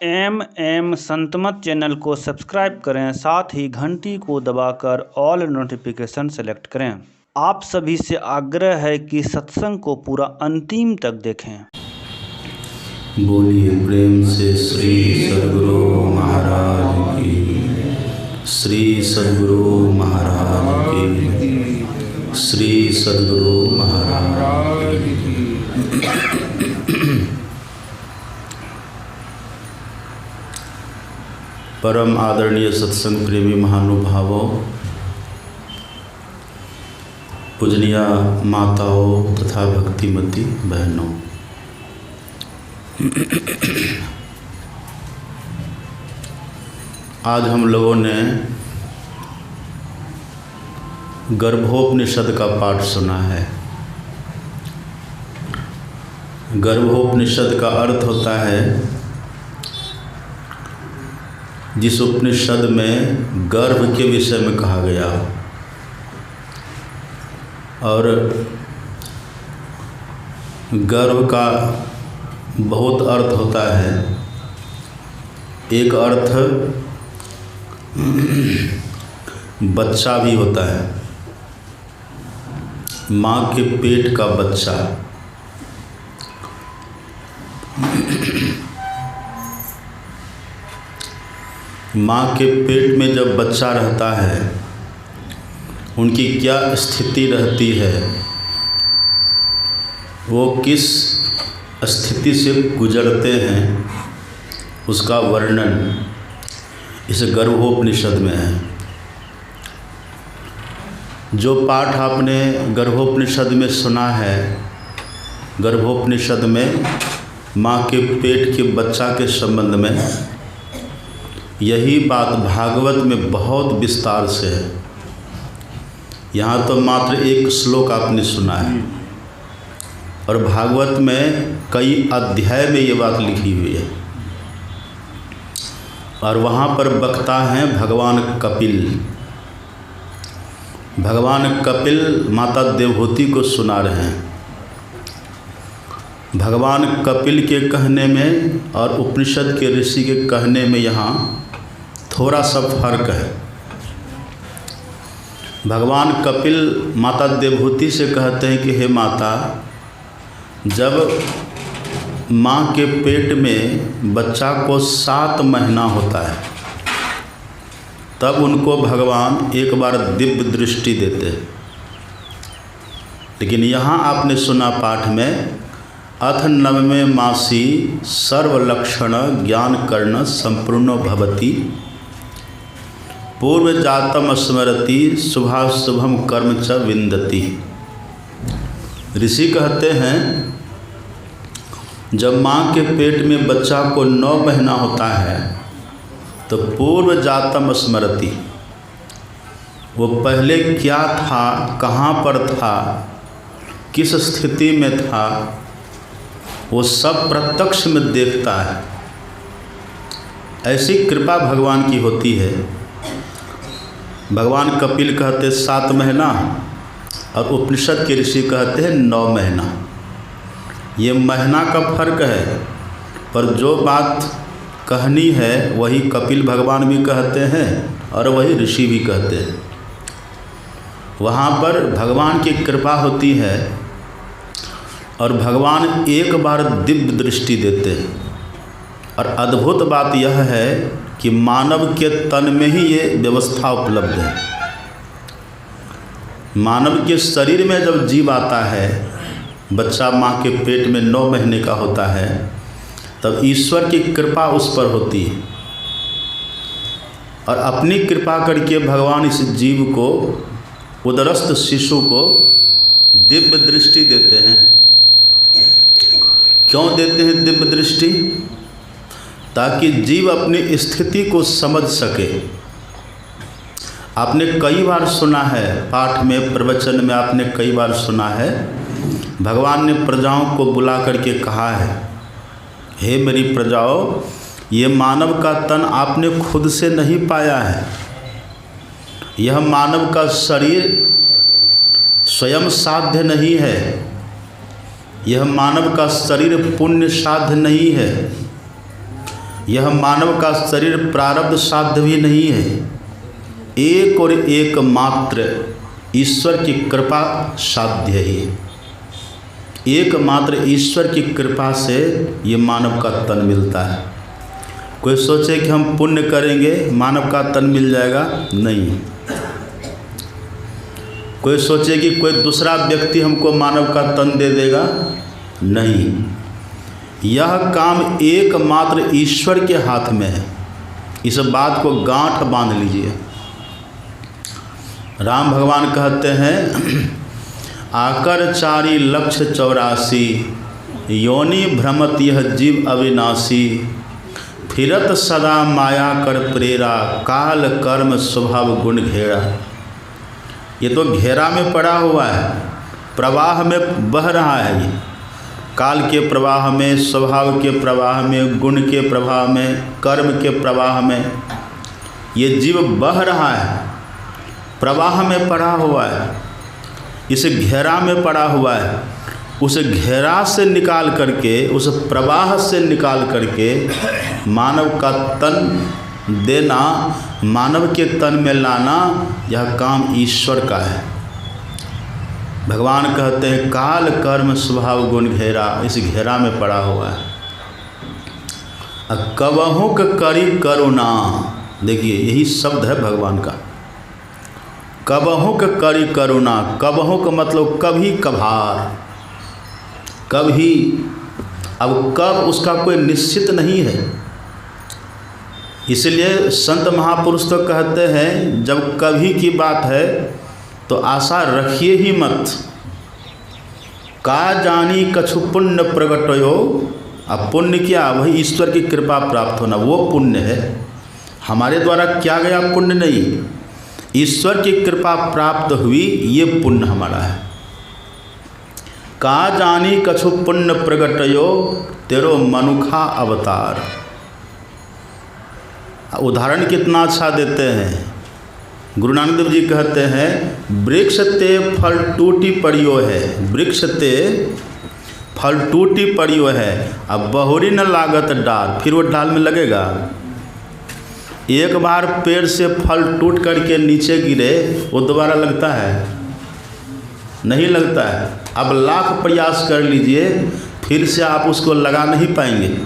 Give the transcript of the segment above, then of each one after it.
Santmat channel को subscribe करें, साथ ही घंटी को दबाकर ऑल नोटिफिकेशन सेलेक्ट करें। आप सभी से आग्रह है कि सत्संग को पूरा अंतिम तक देखें। बोलिए प्रेम से श्री सद्गुरु महाराज की, श्री सद्गुरु महाराज की, श्री सद्गुरु महाराज की। परम आदरणीय सत्संग प्रेमी महानुभावों, पूजनीय माताओं तथा भक्तिमती बहनों, आज हम लोगों ने गर्भोपनिषद का पाठ सुना है। गर्भोपनिषद का अर्थ होता है जिस उपनिषद में गर्भ के विषय में कहा गया, और गर्भ का बहुत अर्थ होता है। एक अर्थ बच्चा भी होता है, माँ के पेट का बच्चा। माँ के पेट में जब बच्चा रहता है, उनकी क्या स्थिति रहती है, वो किस स्थिति से गुजरते हैं, उसका वर्णन इस गर्भोपनिषद में है। जो पाठ आपने गर्भोपनिषद में सुना है, गर्भोपनिषद में माँ के पेट के बच्चा के संबंध में, यही बात भागवत में बहुत विस्तार से है। यहाँ तो मात्र एक श्लोक आपने सुना है, और भागवत में कई अध्याय में ये बात लिखी हुई है। और वहाँ पर वक्ता हैं भगवान कपिल। भगवान कपिल माता देवहूति को सुना रहे हैं। भगवान कपिल के कहने में और उपनिषद के ऋषि के कहने में यहाँ थोड़ा सा फर्क है। भगवान कपिल माता देवहूति से कहते हैं कि हे माता, जब माँ के पेट में बच्चा को 7 महीना होता है, तब उनको भगवान एक बार दिव्य दृष्टि देते हैं। लेकिन यहाँ आपने सुना पाठ में, अथ नवमे मासी सर्वलक्षण ज्ञान कर्ण संपूर्णो भवति, पूर्व जातम स्मरति शुभाशुभम कर्म च विन्दति। ऋषि कहते हैं जब माँ के पेट में बच्चा को 9 महीना होता है, तो पूर्व जातम स्मरति, वो पहले क्या था, कहाँ पर था, किस स्थिति में था, वो सब प्रत्यक्ष में देखता है। ऐसी कृपा भगवान की होती है। भगवान कपिल कहते 7 महीना, और उपनिषद के ऋषि कहते हैं 9 महीना। ये महीना का फर्क है, पर जो बात कहनी है वही कपिल भगवान भी कहते हैं और वही ऋषि भी कहते हैं। वहाँ पर भगवान की कृपा होती है, और भगवान एक बार दिव्य दृष्टि देते हैं। और अद्भुत बात यह है कि मानव के तन में ही ये व्यवस्था उपलब्ध है। मानव के शरीर में जब जीव आता है, बच्चा माँ के पेट में 9 महीने का होता है, तब ईश्वर की कृपा उस पर होती है। और अपनी कृपा करके भगवान इस जीव को, उदरस्थ शिशु को दिव्य दृष्टि देते हैं। क्यों देते हैं दिव्य दृष्टि? ताकि जीव अपनी स्थिति को समझ सके। आपने कई बार सुना है, पाठ में, प्रवचन में आपने कई बार सुना है, भगवान ने प्रजाओं को बुला करके कहा है, हे मेरी प्रजाओं, ये मानव का तन आपने खुद से नहीं पाया है। यह मानव का शरीर स्वयं साध्य नहीं है। यह मानव का शरीर पुण्य साध्य नहीं है। यह मानव का शरीर प्रारब्ध साध्य भी नहीं है, एक और एक मात्र ईश्वर की कृपा साध्य ही है। एकमात्र ईश्वर की कृपा से ये मानव का तन मिलता है। कोई सोचे कि हम पुण्य करेंगे मानव का तन मिल जाएगा, नहीं। कोई सोचे कि कोई दूसरा व्यक्ति हमको मानव का तन दे देगा, नहीं। यह काम एकमात्र ईश्वर के हाथ में है। इस बात को गांठ बांध लीजिए। राम भगवान कहते हैं, आकर चारी लक्ष्य 84 योनि भ्रमत यह जीव अविनाशी, फिरत सदा माया कर प्रेरा, काल कर्म स्वभाव गुण घेरा। ये तो घेरा में पड़ा हुआ है, प्रवाह में बह रहा है। ये काल के प्रवाह में, स्वभाव के प्रवाह में, गुण के प्रवाह में, कर्म के प्रवाह में ये जीव बह रहा है, प्रवाह में पड़ा हुआ है, इस घेरा में पड़ा हुआ है। उस घेरा से निकाल करके, उस प्रवाह से निकाल करके मानव का तन देना, मानव के तन में लाना, यह काम ईश्वर का है। भगवान कहते हैं काल कर्म स्वभाव गुण घेरा, इस घेरा में पड़ा हुआ है। कबहु करी करुणा, देखिए यही शब्द है भगवान का। कबहु करी करुणा, कबहु का मतलब कभी कभार, कभी। अब कब उसका कोई निश्चित नहीं है, इसलिए संत महापुरुष तो कहते हैं जब कभी की बात है तो आशा रखिए ही मत। का जानी कछु पुण्य प्रगटयो, अब पुण्य क्या, वही ईश्वर की कृपा प्राप्त होना, वो पुण्य है। हमारे द्वारा क्या गया पुण्य नहीं, ईश्वर की कृपा प्राप्त हुई, ये पुण्य हमारा है। का जानी कछु पुण्य प्रगटयो, तेरो मनुखा अवतार। उदाहरण कितना अच्छा देते हैं। गुरु नानक देव जी कहते हैं, वृक्ष ते फल टूटी पड़ियो है, वृक्ष ते फल टूटी पड़ियो है, अब बहुरी न लागत डाल, फिर वो डाल में लगेगा। एक बार पेड़ से फल टूट करके नीचे गिरे, वो दोबारा लगता है? नहीं लगता है। अब लाख प्रयास कर लीजिए, फिर से आप उसको लगा नहीं पाएंगे।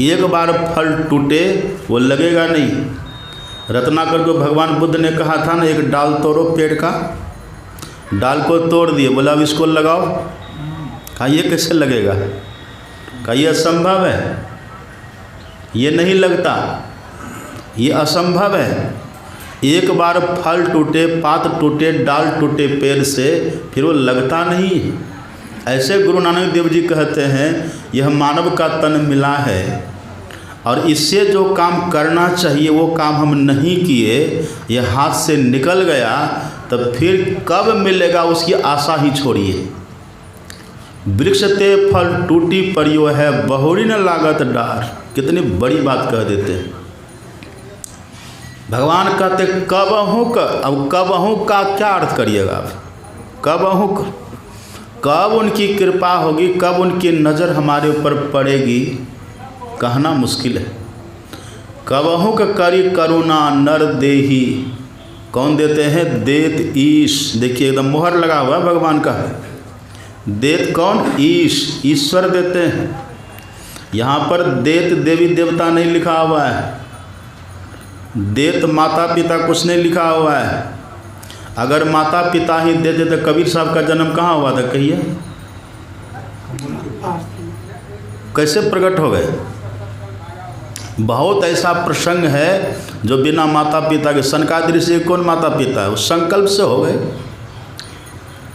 एक बार फल टूटे वो लगेगा नहीं। रत्नाकर को भगवान बुद्ध ने कहा था ना, एक डाल तोड़ो पेड़ का, डाल को तोड़ दिए, बोला अब इसको लगाओ। कहा ये कैसे लगेगा? कहा ये असंभव है, ये नहीं लगता, ये असंभव है। एक बार फल टूटे, पात टूटे, डाल टूटे पेड़ से, फिर वो लगता नहीं है। ऐसे गुरु नानक देव जी कहते हैं, यह मानव का तन मिला है और इससे जो काम करना चाहिए वो काम हम नहीं किए, यह हाथ से निकल गया, तब फिर कब मिलेगा उसकी आशा ही छोड़िए। वृक्ष ते फल टूटी पड़ियो है, बहुरी न लागत डार। कितनी बड़ी बात कह देते हैं। भगवान कहते कबहु का, अब कबहु का क्या अर्थ करिएगा आप? कबहु, कब उनकी कृपा होगी, कब उनकी नज़र हमारे ऊपर पड़ेगी, कहना मुश्किल है। कबहु करी करुणा नर देही, कौन देते हैं? देत ईश। देखिए एकदम मोहर लगा हुआ भगवान का। देत कौन? ईश, ईश्वर देते हैं। यहाँ पर देत देवी देवता नहीं लिखा हुआ है, देत माता पिता कुछ नहीं लिखा हुआ है। अगर माता पिता ही देते तो कबीर साहब का जन्म कहाँ हुआ था? कहिए, कैसे प्रकट हो गए? बहुत ऐसा प्रसंग है जो बिना माता पिता के, सनकादिक ऋषि कौन माता पिता है? वो संकल्प से हो गए।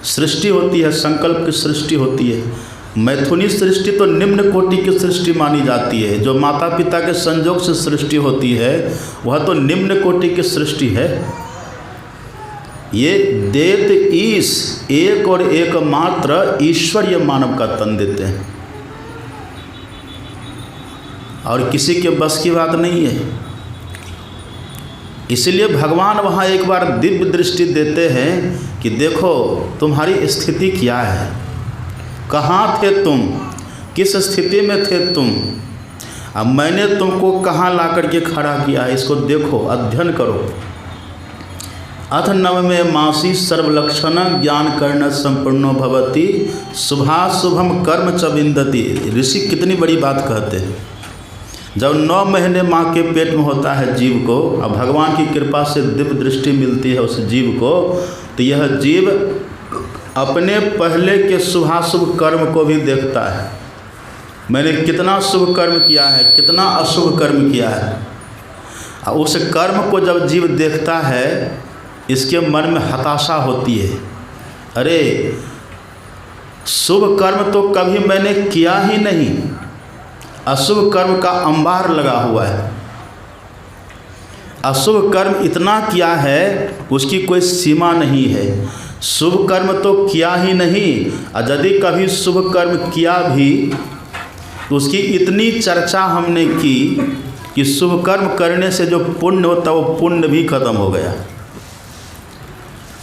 सृष्टि होती है, संकल्प की सृष्टि होती है। मैथुनी सृष्टि तो निम्न कोटि की सृष्टि मानी जाती है। जो माता पिता के संयोग से सृष्टि होती है वह तो निम्न कोटि की सृष्टि है। ये देत ईश, एक और एक मात्र ईश्वर ये मानव का तन देते हैं और किसी के बस की बात नहीं है। इसलिए भगवान वहाँ एक बार दिव्य दृष्टि देते हैं कि देखो तुम्हारी स्थिति क्या है, कहाँ थे तुम, किस स्थिति में थे तुम। अब मैंने तुमको कहाँ ला करके खड़ा किया है, इसको देखो, अध्ययन करो। अथ नवमे मासी सर्वलक्षण ज्ञान कर्ण संपूर्णो भवति शुभाशुभम कर्म च विन्दति। ऋषि कितनी बड़ी बात कहते हैं। जब 9 महीने माँ के पेट में होता है जीव को, अब भगवान की कृपा से दिव्य दृष्टि मिलती है उस जीव को, तो यह जीव अपने पहले के शुभाशुभ कर्म को भी देखता है। मैंने कितना शुभ कर्म किया है, कितना अशुभ कर्म किया है। उस कर्म को जब जीव देखता है, इसके मन में हताशा होती है। अरे शुभ कर्म तो कभी मैंने किया ही नहीं, अशुभ कर्म का अंबार लगा हुआ है। अशुभ कर्म इतना किया है उसकी कोई सीमा नहीं है। शुभ कर्म तो किया ही नहीं, और यदि कभी शुभ कर्म किया भी तो उसकी इतनी चर्चा हमने की कि शुभ कर्म करने से जो पुण्य होता है वो पुण्य भी खत्म हो गया।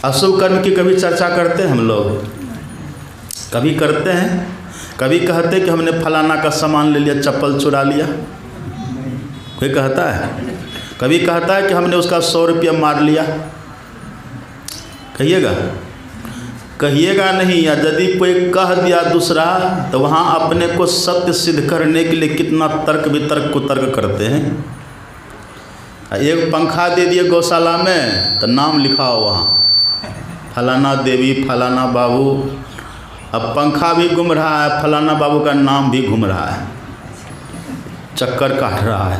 अशुभ कर्म की कभी चर्चा करते हैं हम लोग? कभी करते हैं? कभी कहते हैं कि हमने फलाना का सामान ले लिया, चप्पल चुरा लिया? कोई कहता है? कभी कहता है कि हमने उसका 100 रुपया मार लिया? कहिएगा? कहिएगा नहीं। या यदि कोई कह दिया दूसरा, तो वहाँ अपने को सत्य सिद्ध करने के लिए कितना तर्क वितर्क कुतर्क करते हैं। एक पंखा दे दिए गौशाला में, तो नाम लिखाओ वहाँ, फलाना देवी, फलाना बाबू। अब पंखा भी घूम रहा है, फलाना बाबू का नाम भी घूम रहा है, चक्कर काट रहा है।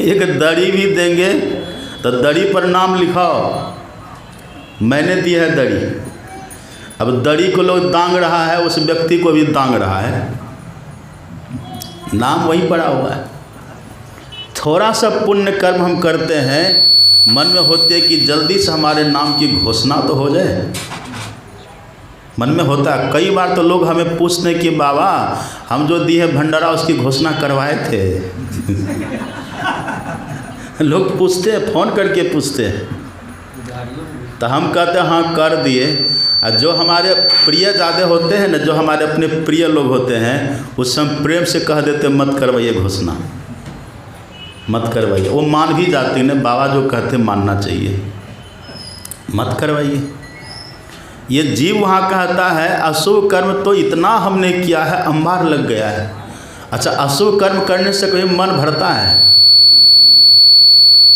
एक दड़ी भी देंगे तो दड़ी पर नाम लिखाओ, मैंने दी है दड़ी। अब दड़ी को लोग दांग रहा है, उस व्यक्ति को भी दांग रहा है, नाम वहीं पड़ा हुआ है। थोड़ा सा पुण्य कर्म हम करते हैं, मन में होते है कि जल्दी से हमारे नाम की घोषणा तो हो जाए। मन में होता है। कई बार तो लोग हमें पूछते कि बाबा हम जो दिए भंडारा उसकी घोषणा करवाए थे। लोग पूछते हैं, फ़ोन करके पूछते हैं, तो हम कहते हैं हाँ कर दिए। और जो हमारे प्रिय ज़्यादा होते हैं ना, जो हमारे अपने प्रिय लोग होते हैं, उस हम प्रेम से कह देते मत करवाइए घोषणा, मत करवाइए। वो मान भी जाते हैं, बाबा जो कहते मानना चाहिए, मत करवाइए। ये जीव वहाँ कहता है अशुभ कर्म तो इतना हमने किया है, अंबार लग गया है। अच्छा, अशुभ कर्म करने से कोई मन भरता है?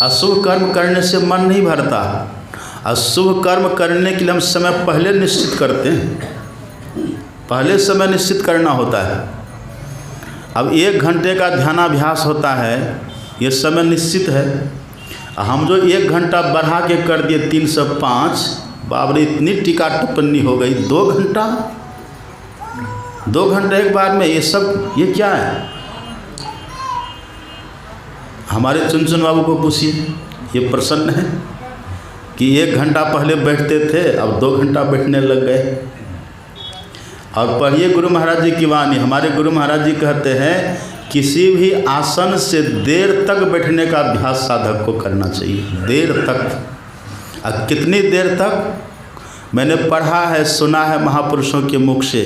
अशुभ कर्म करने से मन नहीं भरता। अशुभ कर्म करने के लिए हम समय पहले निश्चित करते हैं, पहले समय निश्चित करना होता है। अब 1 घंटे का ध्यानाभ्यास होता है, ये समय निश्चित है। हम जो 1 घंटा बढ़ा के कर दिए 305, बाबरे इतनी टीका टिप्पणी हो गई। 2 घंटा, 2 घंटे एक बार में, ये सब ये क्या है? हमारे चुनचुन बाबू को पूछिए, ये प्रसन्न है कि 1 घंटा पहले बैठते थे, अब 2 घंटा बैठने लग गए। और पढ़िए गुरु महाराज जी की वाणी। हमारे गुरु महाराज जी कहते हैं किसी भी आसन से देर तक बैठने का अभ्यास साधक को करना चाहिए, देर तक। और कितनी देर तक? मैंने पढ़ा है, सुना है महापुरुषों के मुख से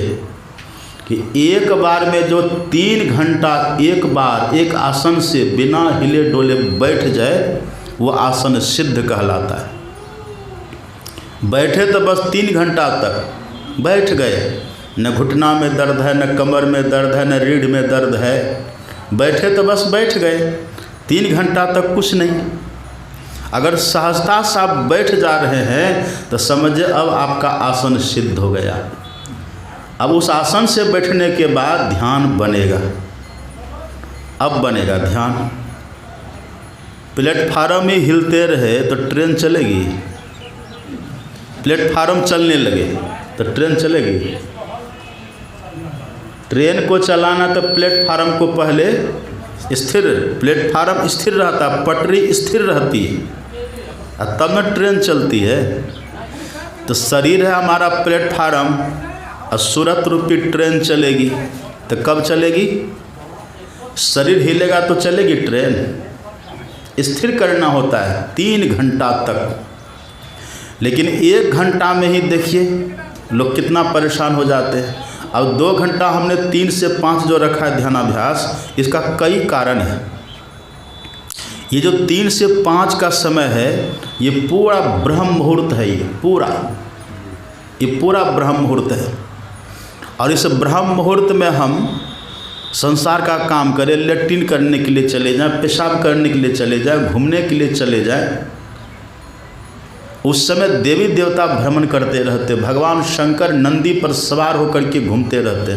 कि एक बार में जो 3 घंटा एक बार एक आसन से बिना हिले डोले बैठ जाए, वो आसन सिद्ध कहलाता है। बैठे तो बस 3 घंटा तक बैठ गए, न घुटना में दर्द है, न कमर में दर्द है, न रीढ़ में दर्द है, बैठे तो बस बैठ गए। 3 घंटा तक कुछ नहीं। अगर सहजता से आप बैठ जा रहे हैं तो समझिए अब आपका आसन सिद्ध हो गया। अब उस आसन से बैठने के बाद ध्यान बनेगा। अब बनेगा ध्यान। प्लेटफार्म में हिलते रहे तो ट्रेन चलेगी? प्लेटफार्म चलने लगे तो ट्रेन चलेगी? ट्रेन को चलाना तो प्लेटफार्म को पहले स्थिर, प्लेटफार्म स्थिर रहता, पटरी स्थिर रहती है, और तब में ट्रेन चलती है। तो शरीर है हमारा प्लेटफार्म, और सूरत रूपी ट्रेन चलेगी। तो कब चलेगी? शरीर हिलेगा तो चलेगी ट्रेन। स्थिर करना होता है 3 घंटा तक। लेकिन 1 घंटा में ही देखिए लोग कितना परेशान हो जाते हैं। अब 2 घंटा हमने 3 से 5 जो रखा है ध्यानाभ्यास, इसका कई कारण है। ये जो 3 से 5 का समय है, ये पूरा ब्रह्म मुहूर्त है। ये पूरा ब्रह्म मुहूर्त है। और इस ब्रह्म मुहूर्त में हम संसार का काम करें, लैट्रिन करने के लिए चले जाएं, पेशाब करने के लिए चले जाएं, घूमने के लिए चले जाएं, उस समय देवी देवता भ्रमण करते रहते, भगवान शंकर नंदी पर सवार होकर के घूमते रहते।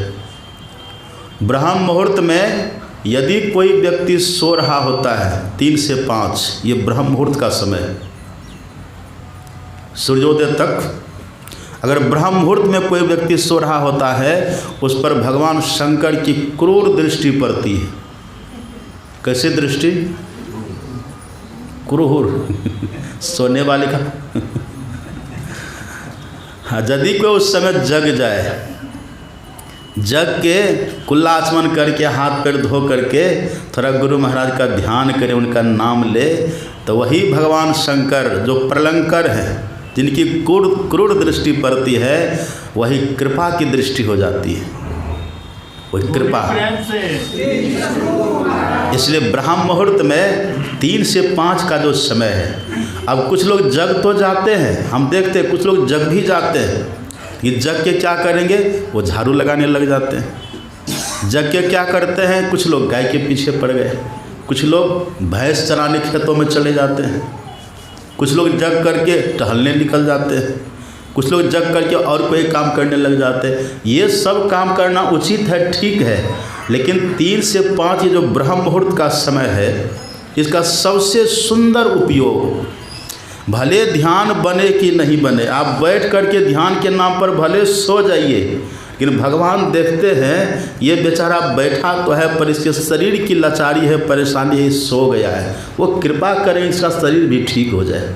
ब्रह्म मुहूर्त में यदि कोई व्यक्ति सो रहा होता है 3 से 5, ये ब्रह्म मुहूर्त का समय है, सूर्योदय तक अगर ब्रह्म मुहूर्त में कोई व्यक्ति सो रहा होता है, उस पर भगवान शंकर की क्रूर दृष्टि पड़ती है। कैसे दृष्टि? क्रूर सोने वाले का। यदि कोई उस समय जग जाए, जग के कुल्ला आचमन करके हाथ पैर धो करके थोड़ा गुरु महाराज का ध्यान करे, उनका नाम ले, तो वही भगवान शंकर जो प्रलंकर है, जिनकी क्रूर दृष्टि पड़ती है, वही कृपा की दृष्टि हो जाती है, वही कृपा। इसलिए ब्रह्म मुहूर्त में 3 से 5 का जो समय है, अब कुछ लोग जग तो जाते हैं, हम देखते हैं कुछ लोग जग भी जाते हैं, ये जग के क्या करेंगे? वो झाड़ू लगाने लग जाते हैं। जग के क्या करते हैं? कुछ लोग गाय के पीछे पड़ गए, कुछ लोग भैंस चराने खेतों में चले जाते हैं, कुछ लोग जग करके टहलने निकल जाते हैं, कुछ लोग जग करके और कोई काम करने लग जाते हैं। ये सब काम करना उचित है, ठीक है, लेकिन 3 से 5 ये जो ब्रह्म मुहूर्त का समय है, इसका सबसे सुंदर उपयोग, भले ध्यान बने कि नहीं बने, आप बैठ करके ध्यान के नाम पर भले सो जाइए, लेकिन भगवान देखते हैं ये बेचारा बैठा तो है पर इसके शरीर की लाचारी है, परेशानी है, सो गया है, वो कृपा करें इसका शरीर भी ठीक हो जाए।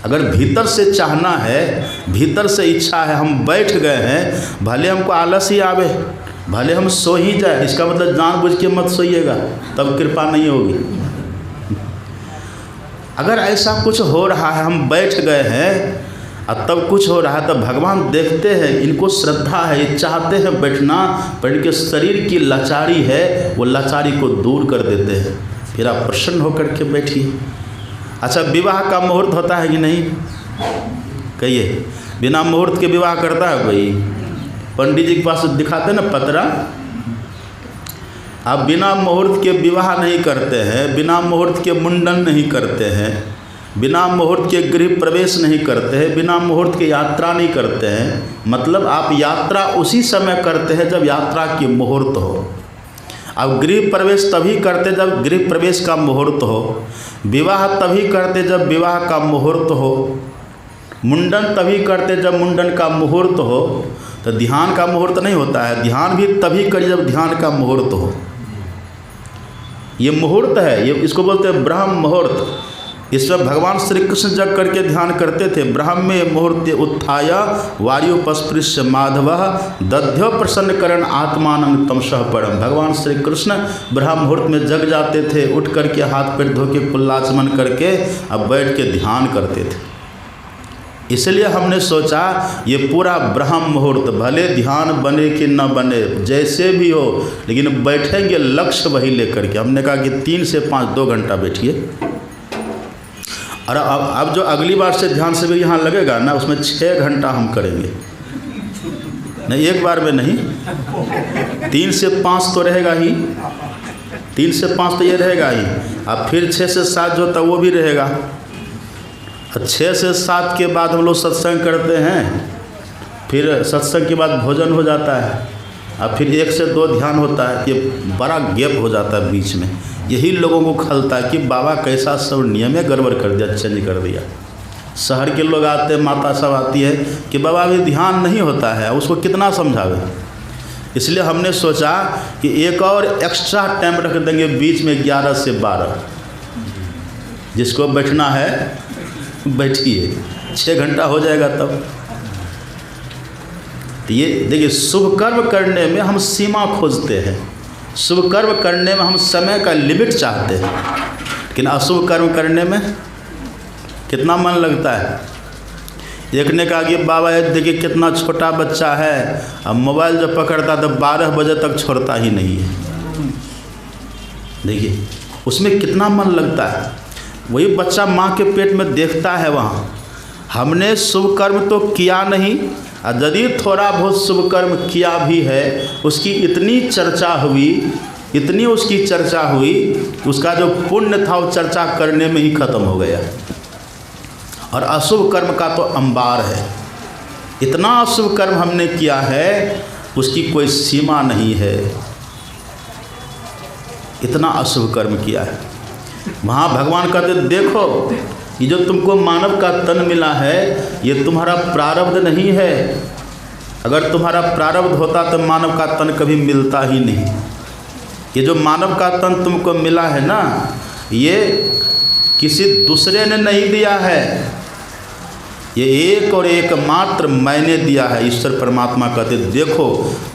अगर भीतर से चाहना है, भीतर से इच्छा है, हम बैठ गए हैं, भले हमको आलस ही आवे, भले हम सो ही जाए, इसका मतलब जानबूझ के मत सोइएगा, तब कृपा नहीं होगी। अगर ऐसा कुछ हो रहा है, हम बैठ गए हैं और तब कुछ हो रहा है, तब भगवान देखते हैं, इनको श्रद्धा है, ये चाहते हैं बैठना, पर इनके शरीर की लाचारी है, वो लाचारी को दूर कर देते हैं, फिर आप प्रसन्न होकर के बैठिए। अच्छा, विवाह का मुहूर्त होता है कि नहीं? कहिए, बिना मुहूर्त के विवाह करता है कोई? पंडित जी के पास दिखाते ना पतरा, आप बिना मुहूर्त के विवाह नहीं करते हैं, बिना मुहूर्त के मुंडन नहीं करते हैं, बिना मुहूर्त के गृह प्रवेश नहीं करते हैं, बिना मुहूर्त के यात्रा नहीं करते हैं। मतलब आप यात्रा उसी समय करते हैं जब यात्रा की मुहूर्त हो। अब गृह प्रवेश तभी करते जब गृह प्रवेश का मुहूर्त हो, विवाह तभी करते जब विवाह का मुहूर्त हो, मुंडन तभी करते जब मुंडन का मुहूर्त हो। तो ध्यान का मुहूर्त नहीं होता है, ध्यान भी तभी करिए जब ध्यान का मुहूर्त हो। ये मुहूर्त है, ये इसको बोलते हैं ब्रह्म मुहूर्त। इसमें भगवान श्री कृष्ण जग करके ध्यान करते थे। ब्राह्मे मुहूर्ते उत्थाय वायुपस्पृश्य माधव दध्यो प्रसन्न करण आत्मान तमसः परम। भगवान श्री कृष्ण ब्रह्म मुहूर्त में जग जाते थे, उठ करके हाथ पैर धो के कुल्लाचमन करके अब बैठ के ध्यान करते थे। इसलिए हमने सोचा ये पूरा ब्रह्म मुहूर्त भले ध्यान बने कि न बने, जैसे भी हो, लेकिन बैठेंगे लक्ष्य वही लेकर के। हमने कहा कि 3 से 5 2 घंटा बैठिए। और अब जो अगली बार से ध्यान से भी यहाँ लगेगा ना, उसमें 6 घंटा हम करेंगे, नहीं एक बार में नहीं, 3 से 5 तो रहेगा ही, 3 से 5 तो ये रहेगा ही। अब फिर 6 से 7 जो था वो भी रहेगा। 6 से 7 के बाद हम लोग सत्संग करते हैं, फिर सत्संग के बाद भोजन हो जाता है, अब फिर 1 से 2 ध्यान होता है। ये बड़ा गैप हो जाता है बीच में। यही लोगों को खलता है कि बाबा कैसा सब नियम गड़बड़ कर दिया, चेंज कर दिया। शहर के लोग आते हैं, माता सब आती है कि बाबा अभी ध्यान नहीं होता है, उसको कितना समझावे। इसलिए हमने सोचा कि एक और एक्स्ट्रा टाइम रख देंगे बीच में 11 से 12। जिसको बैठना है बैठिए, 6 घंटा हो जाएगा तब। तो ये देखिए, शुभ कर्म करने में हम सीमा खोजते हैं, शुभ कर्म करने में हम समय का लिमिट चाहते हैं, लेकिन अशुभ कर्म करने में कितना मन लगता है। एक ने कहा कि बाबा ये देखिए कितना छोटा बच्चा है, अब मोबाइल जब पकड़ता तो 12 बजे तक छोड़ता ही नहीं है। देखिए उसमें कितना मन लगता है। वही बच्चा माँ के पेट में देखता है, वहाँ हमने शुभ कर्म तो किया नहीं, और यदि थोड़ा बहुत शुभ कर्म किया भी है, उसकी इतनी चर्चा हुई, इतनी उसकी चर्चा हुई, उसका जो पुण्य था वो चर्चा करने में ही खत्म हो गया। और अशुभ कर्म का तो अंबार है, इतना अशुभ कर्म हमने किया है उसकी कोई सीमा नहीं है, इतना अशुभ कर्म किया है। वहाँ भगवान कहते देखो ये जो तुमको मानव का तन मिला है ये तुम्हारा प्रारब्ध नहीं है। अगर तुम्हारा प्रारब्ध होता तो मानव का तन कभी मिलता ही नहीं। ये जो मानव का तन तुमको मिला है ना, ये किसी दूसरे ने नहीं दिया है, ये एक और एक मात्र मैंने दिया है। ईश्वर परमात्मा कहते देखो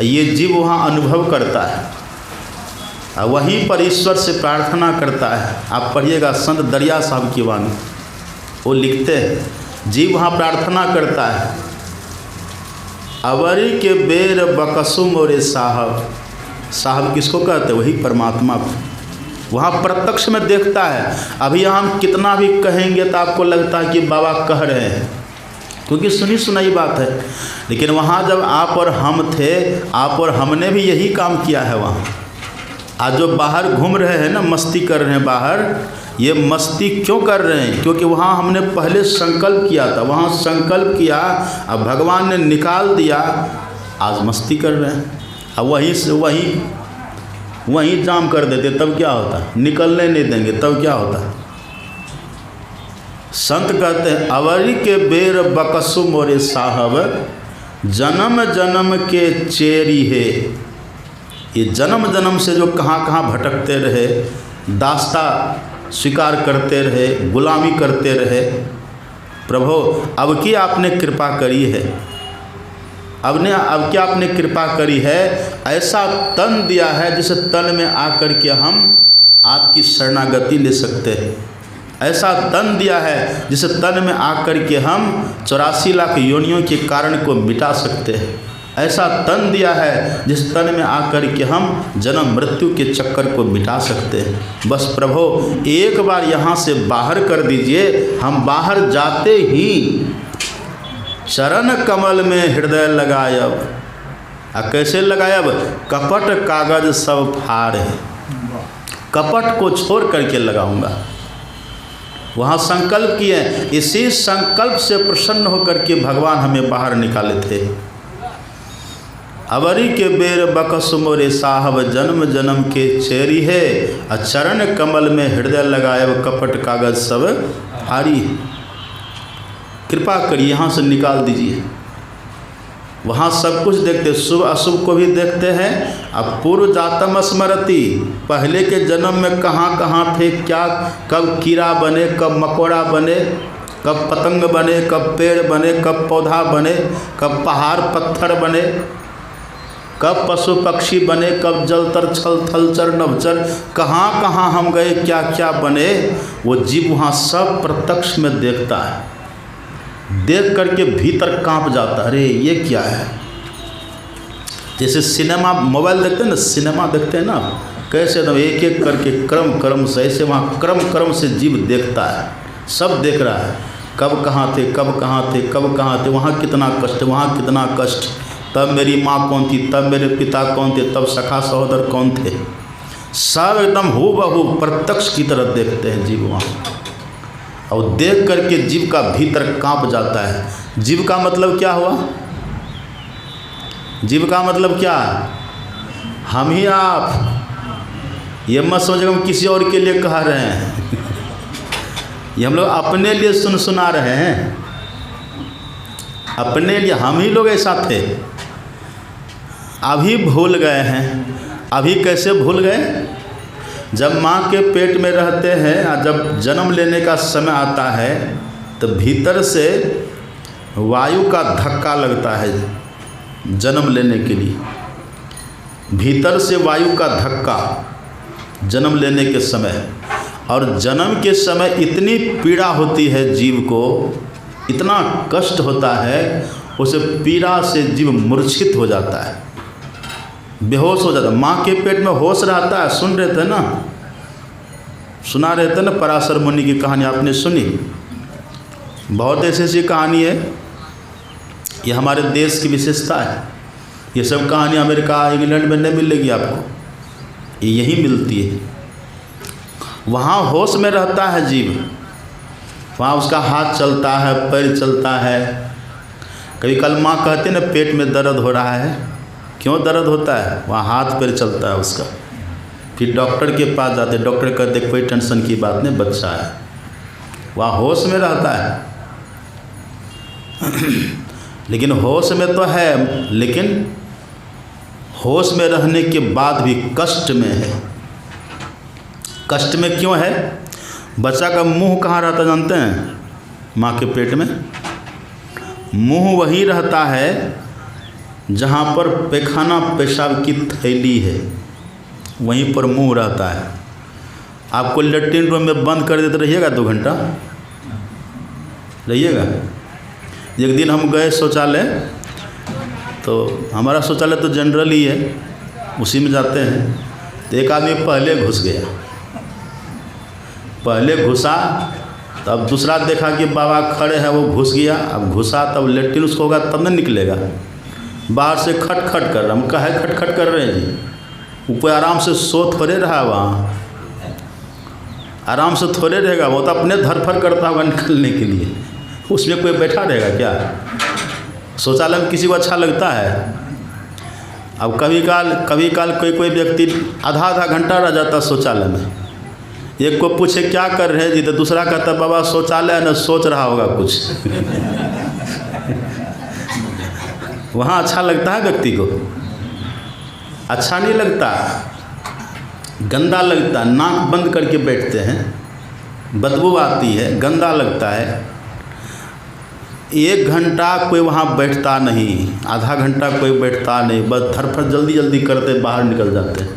ये जीव वहाँ अनुभव करता है, वहीं पर ईश्वर से प्रार्थना करता है। आप पढ़िएगा संत दरिया साहब की वाणी, वो लिखते हैं जीव वहाँ प्रार्थना करता है, अवरी के बेर बकसु मोरे साहब। साहब किसको कहते, वही परमात्मा को वहाँ प्रत्यक्ष में देखता है। अभी हम कितना भी कहेंगे तो आपको लगता है कि बाबा कह रहे हैं, क्योंकि सुनी सुनाई बात है। लेकिन वहाँ जब आप और हम थे, आप और हमने भी यही काम किया है। वहाँ आज जो बाहर घूम रहे हैं ना, मस्ती कर रहे हैं बाहर, ये मस्ती क्यों कर रहे हैं? क्योंकि वहाँ हमने पहले संकल्प किया था, वहाँ संकल्प किया, अब भगवान ने निकाल दिया, आज मस्ती कर रहे हैं। अब वहीं से वहीं जाम कर देते तब क्या होता, निकलने नहीं देंगे तब क्या होता। संत कहते हैं अवरी के बेर बकसु मोरे साहब, जन्म जन्म के चेरी है। ये जन्म जन्म से जो कहाँ कहाँ भटकते रहे, दास्ता स्वीकार करते रहे, गुलामी करते रहे, प्रभु अब की आपने कृपा करी है, अब क्या आपने कृपा करी है, ऐसा तन दिया है जिस तन में आकर के हम आपकी शरणागति ले सकते हैं। ऐसा तन दिया है जिस तन में आकर के हम 84 लाख योनियों के कारण को मिटा सकते हैं। ऐसा तन दिया है जिस तन में आकर के हम जन्म मृत्यु के चक्कर को मिटा सकते हैं। बस प्रभु एक बार यहाँ से बाहर कर दीजिए, हम बाहर जाते ही चरण कमल में हृदय लगायब। कैसे लगायब? कपट कागज सब फाड़, कपट को छोड़ करके लगाऊंगा। वहाँ संकल्प किए, इसी संकल्प से प्रसन्न होकर के भगवान हमें बाहर निकाले थे। अवरी के बेर बकसु मोरे साहब, जन्म जन्म के चेरी है, चरण कमल में हृदय लगायब, कपट कागज सब फाड़ी। कृपा करिए यहाँ से निकाल दीजिए। वहाँ सब कुछ देखते, शुभ अशुभ को भी देखते हैं। अब पूर्व जातम स्मरति, पहले के जन्म में कहाँ कहाँ थे, क्या कब कीड़ा बने, कब मकोड़ा बने, कब पतंग बने, कब पेड़ बने, कब पौधा बने, कब पहाड़ पत्थर बने, कब पशु पक्षी बने, कब जलतर छल थलचर नभचर, कहाँ कहाँ हम गए, क्या क्या बने, वो जीव वहाँ सब प्रत्यक्ष में देखता है। देख करके भीतर कांप जाता है, अरे ये क्या है। जैसे सिनेमा मोबाइल देखते हैं ना, सिनेमा देखते हैं ना, कैसे एकदम एक एक करके क्रम क्रम से, ऐसे वहाँ क्रम क्रम से जीव देखता है, सब देख रहा है। कब कहाँ थे, कब कहाँ थे, कब कहाँ थे, वहाँ कितना कष्ट, वहाँ कितना कष्ट, तब मेरी माँ कौन थी, तब मेरे पिता कौन थे, तब सखा सहोदर कौन थे, सब एकदम हूबहू प्रत्यक्ष की तरह देखते हैं जीव वहाँ। और देख करके जीव का भीतर कांप जाता है। जीव का मतलब क्या हुआ? जीव का मतलब क्या? हम ही आप। ये मत समझो हम किसी और के लिए कह रहे हैं ये हम लोग अपने लिए सुना रहे हैं, अपने लिए। हम ही लोग ऐसा थे, अभी भूल गए हैं। अभी कैसे भूल गए? जब माँ के पेट में रहते हैं और जब जन्म लेने का समय आता है तो भीतर से वायु का धक्का लगता है जन्म लेने के लिए। भीतर से वायु का धक्का जन्म लेने के समय, और जन्म के समय इतनी पीड़ा होती है जीव को इतना कष्ट होता है, उसे पीड़ा से जीव मूर्छित हो जाता है, बेहोश हो जाता है। माँ के पेट में होश रहता है। सुन रहे थे ना, सुना रहे थे ना पराशर मुनि की कहानी, आपने सुनी? बहुत ऐसी ऐसी कहानी है। ये हमारे देश की विशेषता है। ये सब कहानी अमेरिका इंग्लैंड में नहीं मिलेगी आपको, ये यहीं मिलती है। वहाँ होश में रहता है जीव, वहाँ उसका हाथ चलता है, पैर चलता है। कभी कल माँ कहते ना पेट में दर्द हो रहा है, क्यों दर्द होता है? वहाँ हाथ पैर चलता है उसका। फिर डॉक्टर के पास जाते, डॉक्टर कहते कोई टेंशन की बात नहीं, बच्चा है। वहाँ होश में रहता है। लेकिन होश में तो है, लेकिन होश में रहने के बाद भी कष्ट में है। कष्ट में क्यों है? बच्चा का मुंह कहाँ रहता जानते हैं? माँ के पेट में मुंह वही रहता है जहाँ पर पैखाना पेशाब की थैली है, वहीं पर मुंह रहता है। आपको लेट्रिन रूम में बंद कर देते रहिएगा 2 घंटा, रहिएगा। एक दिन हम गए शौचालय, तो हमारा शौचालय तो जनरल ही है, उसी में जाते हैं। तो एक आदमी पहले घुस गया, पहले घुसा, तब दूसरा देखा कि बाबा खड़े हैं, वो घुस गया। अब घुसा तब लेट्रिन उसको होगा तब नहीं निकलेगा। बाहर से खट खट कर रहा, हम कहे खट खट कर रहे हैं जी, ऊपर आराम से सो थोड़े रहा, वहाँ आराम से थोड़े रहेगा, वो तो अपने धरफर करता होगा निकलने के लिए। उसमें कोई बैठा रहेगा क्या? शौचालय में किसी को अच्छा लगता है? अब कभी काल कोई व्यक्ति आधा घंटा रह जाता शौचालय में। एक को पूछे क्या कर रहे जी, तो दूसरा कहता बाबा शौचालय न सोच रहा होगा कुछ। वहाँ अच्छा लगता है व्यक्ति को? अच्छा नहीं लगता, गंदा लगता। नाक बंद करके बैठते हैं, बदबू आती है, गंदा लगता है। 1 घंटा कोई वहाँ बैठता नहीं, आधा घंटा कोई बैठता नहीं, बस धरफर जल्दी जल्दी करते बाहर निकल जाते हैं।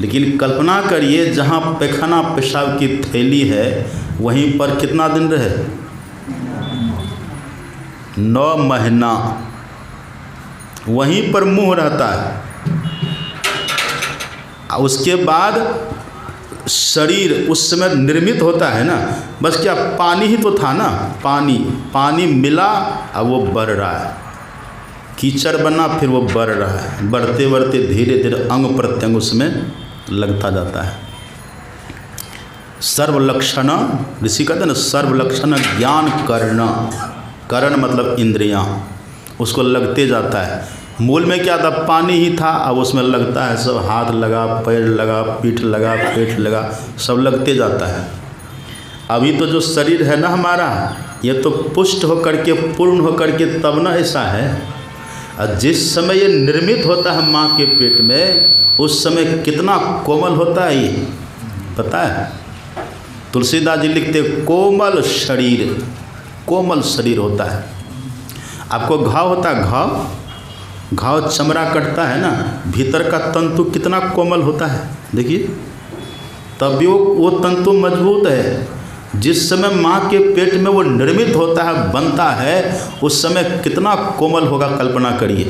लेकिन कल्पना करिए जहाँ पैखाना पेशाब की थैली है, वहीं पर कितना दिन रहे? 9 महीना वहीं पर मुंह रहता है। उसके बाद शरीर उस समय निर्मित होता है ना, बस क्या पानी ही तो था ना, पानी मिला, अब वो बढ़ रहा है। कीचड़ बना, फिर वो बढ़ रहा है। बढ़ते बढ़ते धीरे धीरे अंग प्रत्यंग उसमें लगता जाता है। सर्वलक्षण, ऋषि कहते हैं ना, सर्वलक्षण ज्ञान करण मतलब इंद्रियां, उसको लगते जाता है। मूल में क्या था? पानी ही था, अब उसमें लगता है सब, हाथ लगा, पैर लगा, पीठ लगा, पेट लगा, सब लगते जाता है। अभी तो जो शरीर है ना हमारा, ये तो पुष्ट होकर के, पूर्ण होकर के तब ना ऐसा है। और जिस समय ये निर्मित होता है माँ के पेट में, उस समय कितना कोमल होता है ये पता है? तुलसीदास जी लिखते कोमल शरीर होता है। आपको घाव होता है, घाव चमड़ा कटता है ना, भीतर का तंतु कितना कोमल होता है, देखिए, तब भी वो तंतु मजबूत है। जिस समय माँ के पेट में वो निर्मित होता है, बनता है, उस समय कितना कोमल होगा, कल्पना करिए।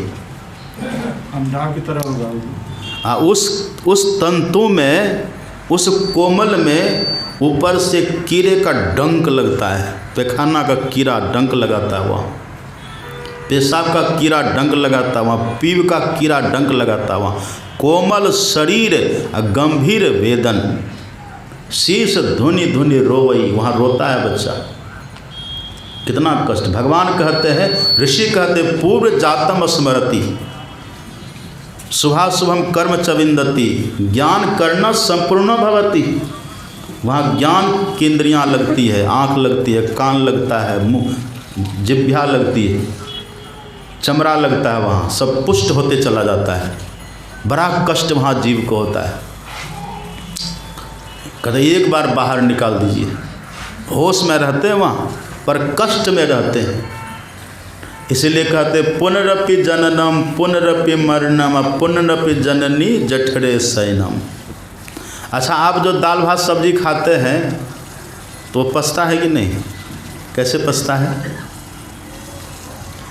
अंडा की तरह होगा। हाँ, उस तंतु में, उस कोमल में ऊपर से कीड़े का डंक लगता है, पैखाना का कीड़ा डंक लगाता है, वहाँ पेशाब का कीड़ा डंक लगाता, वहाँ पीव का कीड़ा डंक लगाता, वहाँ कोमल शरीर गंभीर वेदन, शीश धुनि धुनि रोवई, वहाँ रोता है बच्चा। कितना कष्ट। भगवान कहते हैं, ऋषि कहते पूर्व जातम स्मरति शुभाशुभम कर्म च विन्दति ज्ञान कर्ण संपूर्ण भवति। वहाँ ज्ञान की इंद्रियाँ लगती है, आँख लगती है, कान लगता है, मुँह जिह्वा लगती है, चमड़ा लगता है, वहाँ सब पुष्ट होते चला जाता है। बड़ा कष्ट वहाँ जीव को होता है। कहते एक बार बाहर निकाल दीजिए। होश में रहते हैं वहाँ, पर कष्ट में रहते हैं। इसीलिए कहते पुनरपि जननम पुनरपि मरणम पुनरपि जननी जठरे शयनम। अच्छा, आप जो दाल भात सब्जी खाते हैं तो पछता है कि नहीं? कैसे पचता है?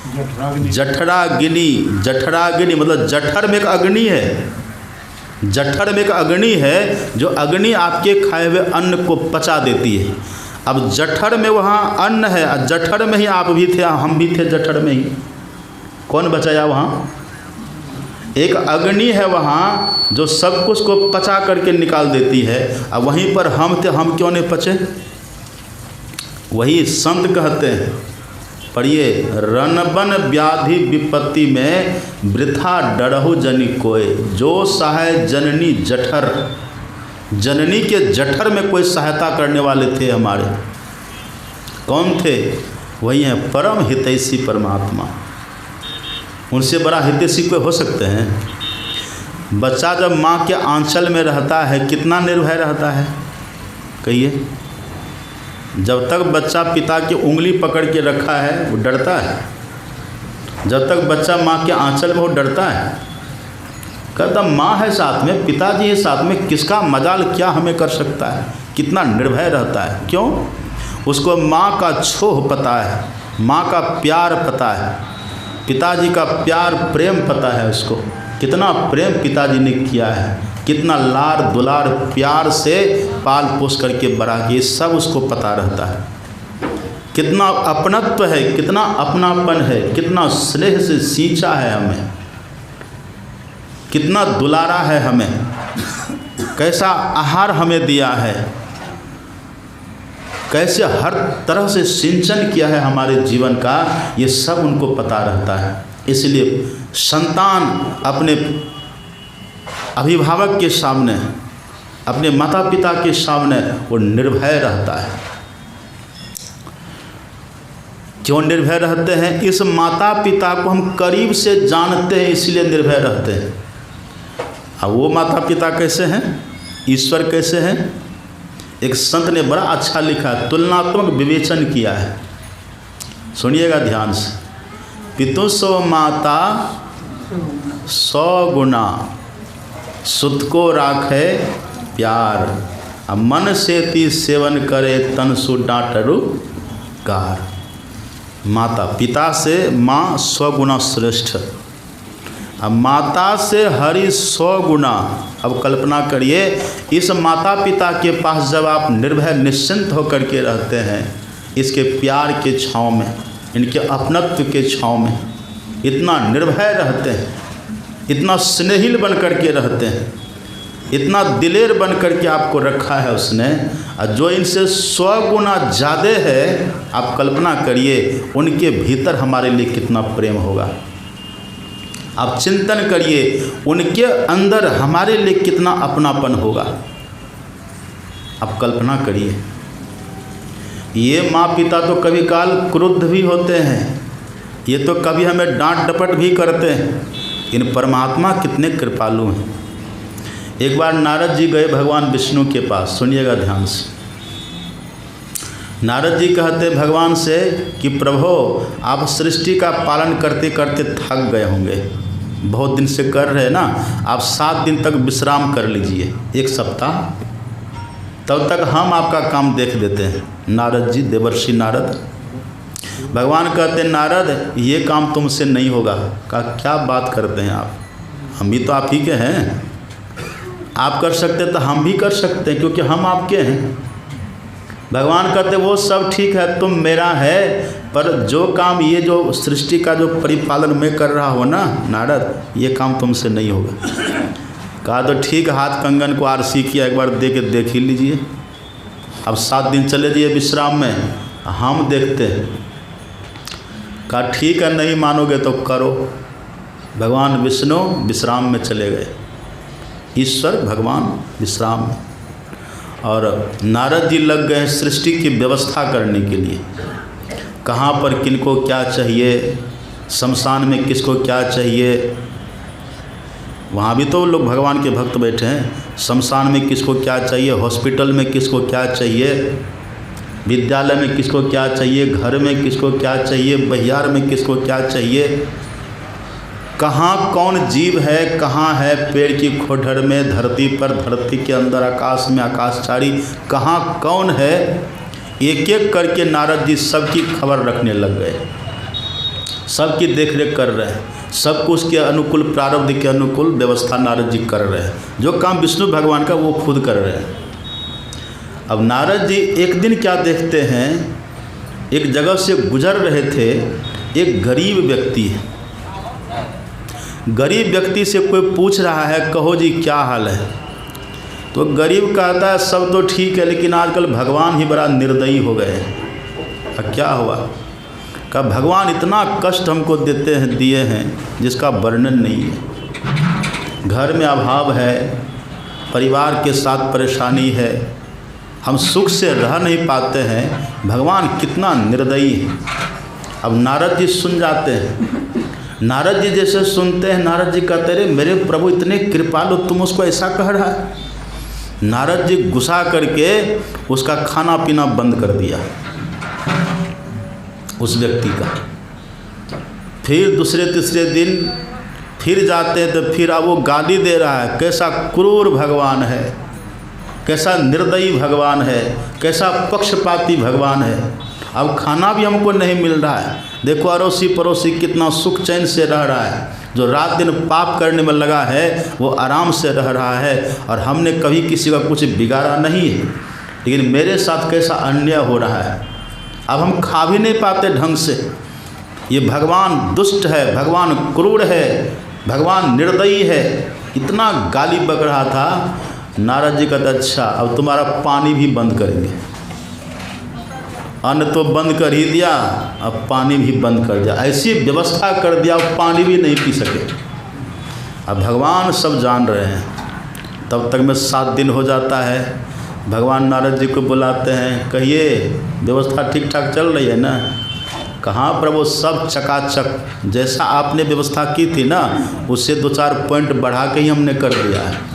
जठराग्नि। जठराग्नि। जठराग्नि मतलब जठर में एक अग्नि है, जठर में एक अग्नि है जो अग्नि आपके खाए हुए अन्न को पचा देती है। अब जठर में वहाँ अन्न है, जठर में ही आप भी थे, हम भी थे जठर में ही, कौन बचाया वहाँ? एक अग्नि है वहाँ जो सब कुछ को पचा करके निकाल देती है। अब वहीं पर हम थे, हम क्यों नहीं पचे? वही संत कहते हैं, पढ़िए, रणबन व्याधि विपत्ति में वृथा डरहु जनि कोय, जो सहाय जननी जठर। जननी के जठर में कोई सहायता करने वाले थे हमारे, कौन थे? वही हैं परम हितैषी परमात्मा। उनसे बड़ा हितैषी कोई हो सकते हैं? बच्चा जब माँ के आंचल में रहता है कितना निर्भय रहता है, कहिए? जब तक बच्चा पिता की उंगली पकड़ के रखा है वो डरता है, जब तक बच्चा माँ के आंचल में वो डरता है। कहता माँ है साथ में, पिताजी है साथ में, किसका मजाल क्या हमें कर सकता है, कितना निर्भय रहता है। क्यों? उसको माँ का छोह पता है, माँ का प्यार पता है, पिताजी का प्यार प्रेम पता है उसको, कितना प्रेम पिताजी ने किया है, कितना लाड़ दुलार प्यार से पाल पोस करके बड़ा किया, सब उसको पता रहता है। कितना अपनत्व है, कितना अपनापन है, कितना स्नेह से सींचा है हमें, कितना दुलारा है हमें, कैसा आहार हमें दिया है, कैसे हर तरह से सिंचन किया है हमारे जीवन का, ये सब उनको पता रहता है। इसलिए संतान अपने अभिभावक के सामने, अपने माता पिता के सामने वो निर्भय रहता है। क्यों निर्भय रहते हैं? इस माता पिता को हम करीब से जानते हैं इसलिए निर्भय रहते हैं। अब वो माता पिता कैसे हैं, ईश्वर कैसे हैं? एक संत ने बड़ा अच्छा लिखा, तुलनात्मक विवेचन किया है, सुनिएगा ध्यान से। पितु सो माता 100 गुना, सुत को राखे प्यार, अब मन से ती सेवन करे तन सु डांटरु कार। माता पिता से माँ 100 गुना श्रेष्ठ, अब माता से हरि 100 गुना। अब कल्पना करिए, इस माता पिता के पास जब आप निर्भय निश्चिंत होकर के रहते हैं, इसके प्यार के छाँव में, इनके अपनत्व के छाँव में इतना निर्भय रहते हैं, इतना स्नेहिल बन कर के रहते हैं, इतना दिलेर बन कर के आपको रखा है उसने, और जो इनसे 100 गुना ज़्यादा है, आप कल्पना करिए उनके भीतर हमारे लिए कितना प्रेम होगा। आप चिंतन करिए उनके अंदर हमारे लिए कितना अपनापन होगा। आप कल्पना करिए, ये माँ पिता तो कभी काल क्रुद्ध भी होते हैं, ये तो कभी हमें डांट डपट भी करते हैं, इन परमात्मा कितने कृपालु हैं। एक बार नारद जी गए भगवान विष्णु के पास, सुनिएगा ध्यान से। नारद जी कहते भगवान से कि प्रभो, आप सृष्टि का पालन करते करते थक गए होंगे, बहुत दिन से कर रहे हैं ना, आप 7 दिन तक विश्राम कर लीजिए, 1 सप्ताह, तब तक हम आपका काम देख देते हैं। नारद जी, देवर्षि नारद। भगवान कहते नारद, ये काम तुमसे नहीं होगा। कहा क्या बात करते हैं आप, हम भी तो आप ही के हैं, आप कर सकते तो हम भी कर सकते हैं, क्योंकि हम आपके हैं। भगवान कहते वो सब ठीक है, तुम मेरा है, पर जो काम, ये जो सृष्टि का जो परिपालन मैं कर रहा हूँ ना नारद, ये काम तुमसे नहीं होगा। कहा तो ठीक, हाथ कंगन को आरसी किया, एक बार दे के देख ही लीजिए, अब 7 दिन चले जाइए विश्राम में, हम देखते हैं। कहा ठीक है, नहीं मानोगे तो करो। भगवान विष्णु विश्राम में चले गए, ईश्वर भगवान विश्राम में, और नारद जी लग गए सृष्टि की व्यवस्था करने के लिए। कहाँ पर किनको क्या चाहिए, शमशान में किसको क्या चाहिए, वहाँ भी तो लोग भगवान के भक्त बैठे हैं। शमशान में किसको क्या चाहिए, हॉस्पिटल में किसको क्या चाहिए, विद्यालय में किसको क्या चाहिए, घर में किसको क्या चाहिए, बहियार में किसको क्या चाहिए, कहाँ कौन जीव है, कहाँ है पेड़ की खोडर में, धरती पर, धरती के अंदर, आकाश में आकाशचारी, कहाँ कौन है, एक एक करके नारद जी सबकी खबर रखने लग गए, सबकी देखरेख कर रहे हैं, सबको उसके अनुकूल, प्रारब्ध के अनुकूल व्यवस्था नारद जी कर रहे हैं। जो काम विष्णु भगवान का वो खुद कर रहे हैं। अब नारद जी एक दिन क्या देखते हैं, एक जगह से गुजर रहे थे, एक गरीब व्यक्ति है। गरीब व्यक्ति से कोई पूछ रहा है, कहो जी क्या हाल है? तो गरीब कहता है सब तो ठीक है, लेकिन आजकल भगवान ही बड़ा निर्दयी हो गए हैं। क्या हुआ? कहा भगवान इतना कष्ट हमको दिए हैं जिसका वर्णन नहीं है। घर में अभाव है, परिवार के साथ परेशानी है, हम सुख से रह नहीं पाते हैं। भगवान कितना निर्दयी है। अब नारद जी सुन जाते हैं। नारद जी जैसे सुनते हैं, नारद जी कहते रहे मेरे प्रभु इतने कृपालु, तुम उसको ऐसा कह रहा है? नारद जी गुस्सा करके उसका खाना पीना बंद कर दिया उस व्यक्ति का। फिर दूसरे तीसरे दिन फिर जाते हैं तो फिर अब वो गाली दे रहा है, कैसा क्रूर भगवान है, कैसा निर्दयी भगवान है, कैसा पक्षपाती भगवान है। अब खाना भी हमको नहीं मिल रहा है, देखो अड़ोसी पड़ोसी कितना सुख चैन से रह रहा है, जो रात दिन पाप करने में लगा है वो आराम से रह रहा है, और हमने कभी किसी का कुछ बिगाड़ा नहीं है, लेकिन मेरे साथ कैसा अन्याय हो रहा है। अब हम खा भी नहीं पाते ढंग से। ये भगवान दुष्ट है, भगवान क्रूर है, भगवान निर्दयी है। इतना गाली बक रहा था। नारद जी कहते अच्छा अब तुम्हारा पानी भी बंद करेंगे। अन्न तो बंद कर ही दिया, अब पानी भी बंद कर दिया। ऐसी व्यवस्था कर दिया, अब पानी भी नहीं पी सके। अब भगवान सब जान रहे हैं। तब तक में 7 दिन हो जाता है। भगवान नारद जी को बुलाते हैं, कहिए व्यवस्था ठीक ठाक चल रही है ना? कहाँ प्रभु, सब चकाचक, जैसा आपने व्यवस्था की थी ना उससे 2-4 पॉइंट बढ़ा के ही हमने कर दिया है।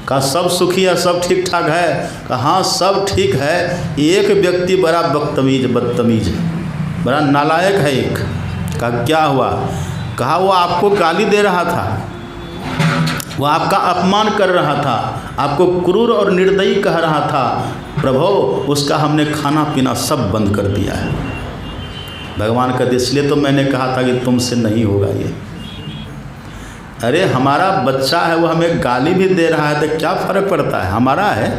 कहा सब सुखी है, सब ठीक ठाक है? कहाँ सब ठीक है, एक व्यक्ति बड़ा बदतमीज है, बड़ा नालायक है एक। कहा क्या हुआ? कहा वो आपको गाली दे रहा था, वो आपका अपमान कर रहा था, आपको क्रूर और निर्दयी कह रहा था। प्रभु उसका हमने खाना पीना सब बंद कर दिया है। भगवान कहते इसलिए तो मैंने कहा था कि तुमसे नहीं होगा ये। अरे हमारा बच्चा है, वो हमें गाली भी दे रहा है तो क्या फ़र्क पड़ता है, हमारा है।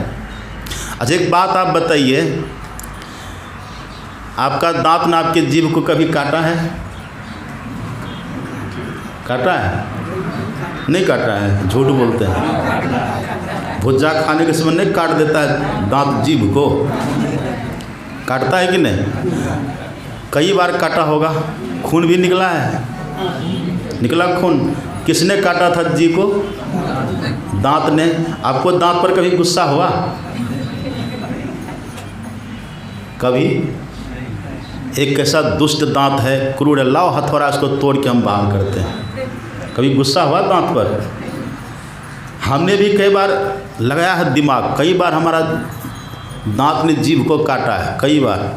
अच्छा एक बात आप बताइए, आपका दांत ने आपके जीभ को कभी काटा है? काटा है? नहीं काटा है, झूठ बोलते हैं। भुज्जा खाने के समय नहीं काट देता है दांत जीभ को? काटता है कि नहीं? कई बार काटा होगा, खून भी निकला है, निकला खून। किसने काटा था जी को? दांत ने। आपको दांत पर कभी गुस्सा हुआ? कभी? एक कैसा दुष्ट दांत है, क्रूर है, लाओ हथौड़ा इसको तोड़ के हम बाहर करते हैं। कभी गुस्सा हुआ दांत पर? हमने भी कई बार लगाया है दिमाग, कई बार हमारा दांत ने जीभ को काटा है, कई बार।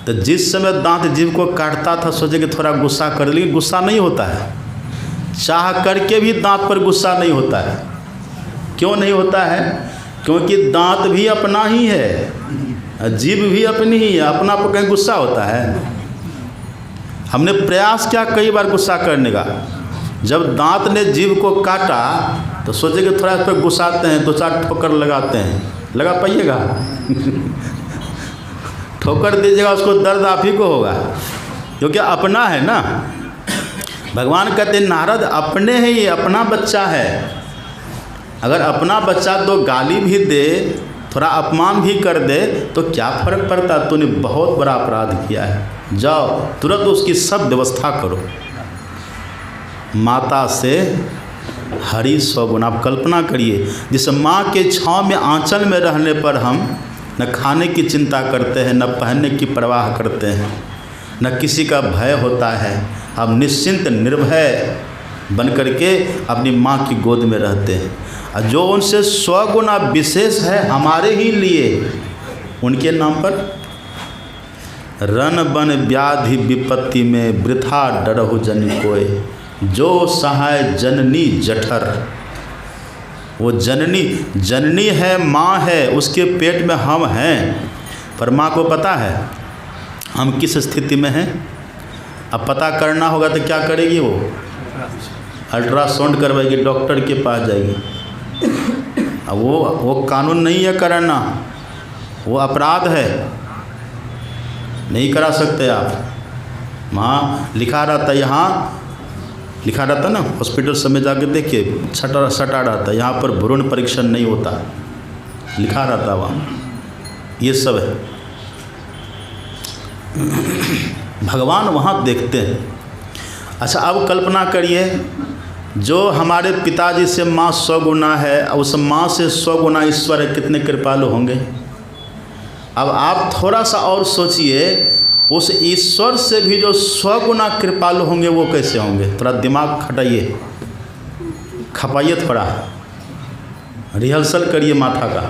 तो जिस समय दांत जीभ को काटता था सोचे कि थोड़ा गुस्सा कर, लेकिन गुस्सा नहीं होता है। चाह करके भी दांत पर गुस्सा नहीं होता है। क्यों नहीं होता है? क्योंकि दांत भी अपना ही है, जीभ भी अपनी ही है, अपना पर कहीं गुस्सा होता है? हमने प्रयास किया कई बार गुस्सा करने का। जब दांत ने जीभ को काटा तो सोचे कि थोड़ा इस पर गुस्साते हैं, 2-4 ठोकर लगाते हैं। लगा पाइएगा? ठोकर दीजिएगा उसको दर्द आप ही को होगा, क्योंकि अपना है ना। भगवान कहते हैं नारद अपने हैं, ये अपना बच्चा है। अगर अपना बच्चा तो गाली भी दे, थोड़ा अपमान भी कर दे तो क्या फ़र्क पड़ता? तूने बहुत बड़ा अपराध किया है, जाओ तुरंत उसकी सब व्यवस्था करो। माता से हरि 100 गुना। आप कल्पना करिए, जिस माँ के छाँव में आंचल में रहने पर हम न खाने की चिंता करते हैं, न पहनने की परवाह करते हैं, न किसी का भय होता है। हम निश्चिंत निर्भय बन करके अपनी माँ की गोद में रहते हैं। और जो उनसे 100 गुना विशेष है हमारे ही लिए, उनके नाम पर रन बन व्याधि विपत्ति में वृथा डरहु जन कोय, जो सहाय जननी जठर। वो जननी है, माँ है, उसके पेट में हम हैं। पर माँ को पता है हम किस स्थिति में हैं। अब पता करना होगा तो क्या करेगी वो? अल्ट्रासाउंड करवाएगी, डॉक्टर के पास जाएगी। अब वो कानून नहीं है कराना, वो अपराध है, नहीं करा सकते आप। वहाँ लिखा रहता, यहाँ लिखा रहता ना, हॉस्पिटल सब में जाके देखिए सटा रहता, यहाँ पर भ्रूण परीक्षण नहीं होता, लिखा रहता वहाँ। ये सब है, भगवान वहाँ देखते हैं। अच्छा, अब कल्पना करिए जो हमारे पिताजी से माँ 100 गुना है, उस माँ से 100 गुना ईश्वर है, कितने कृपालु होंगे। अब आप थोड़ा सा और सोचिए, उस ईश्वर से भी जो 100 गुना कृपालु होंगे वो कैसे होंगे। थोड़ा दिमाग खटाइए, खपाइए, थोड़ा रिहर्सल करिए माथा का,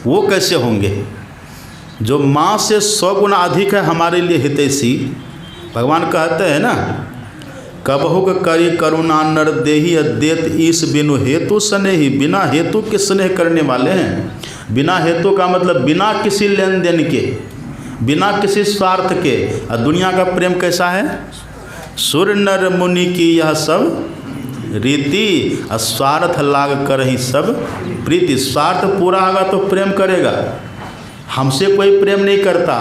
वो कैसे होंगे। जो माँ से 100 गुना अधिक है हमारे लिए हितैषी। भगवान कहते हैं ना, कबहुक करी करुणा नर देही अद्यत ईश बिनु हेतु स्नेही। बिना हेतु के स्नेह करने वाले हैं। बिना हेतु का मतलब बिना किसी लेन देन के, बिना किसी स्वार्थ के। और दुनिया का प्रेम कैसा है? सुर नर मुनि की यह सब रीति, स्वार्थ लाग कर ही सब प्रीति। स्वार्थ पूरा होगा तो प्रेम करेगा। हमसे कोई प्रेम नहीं करता,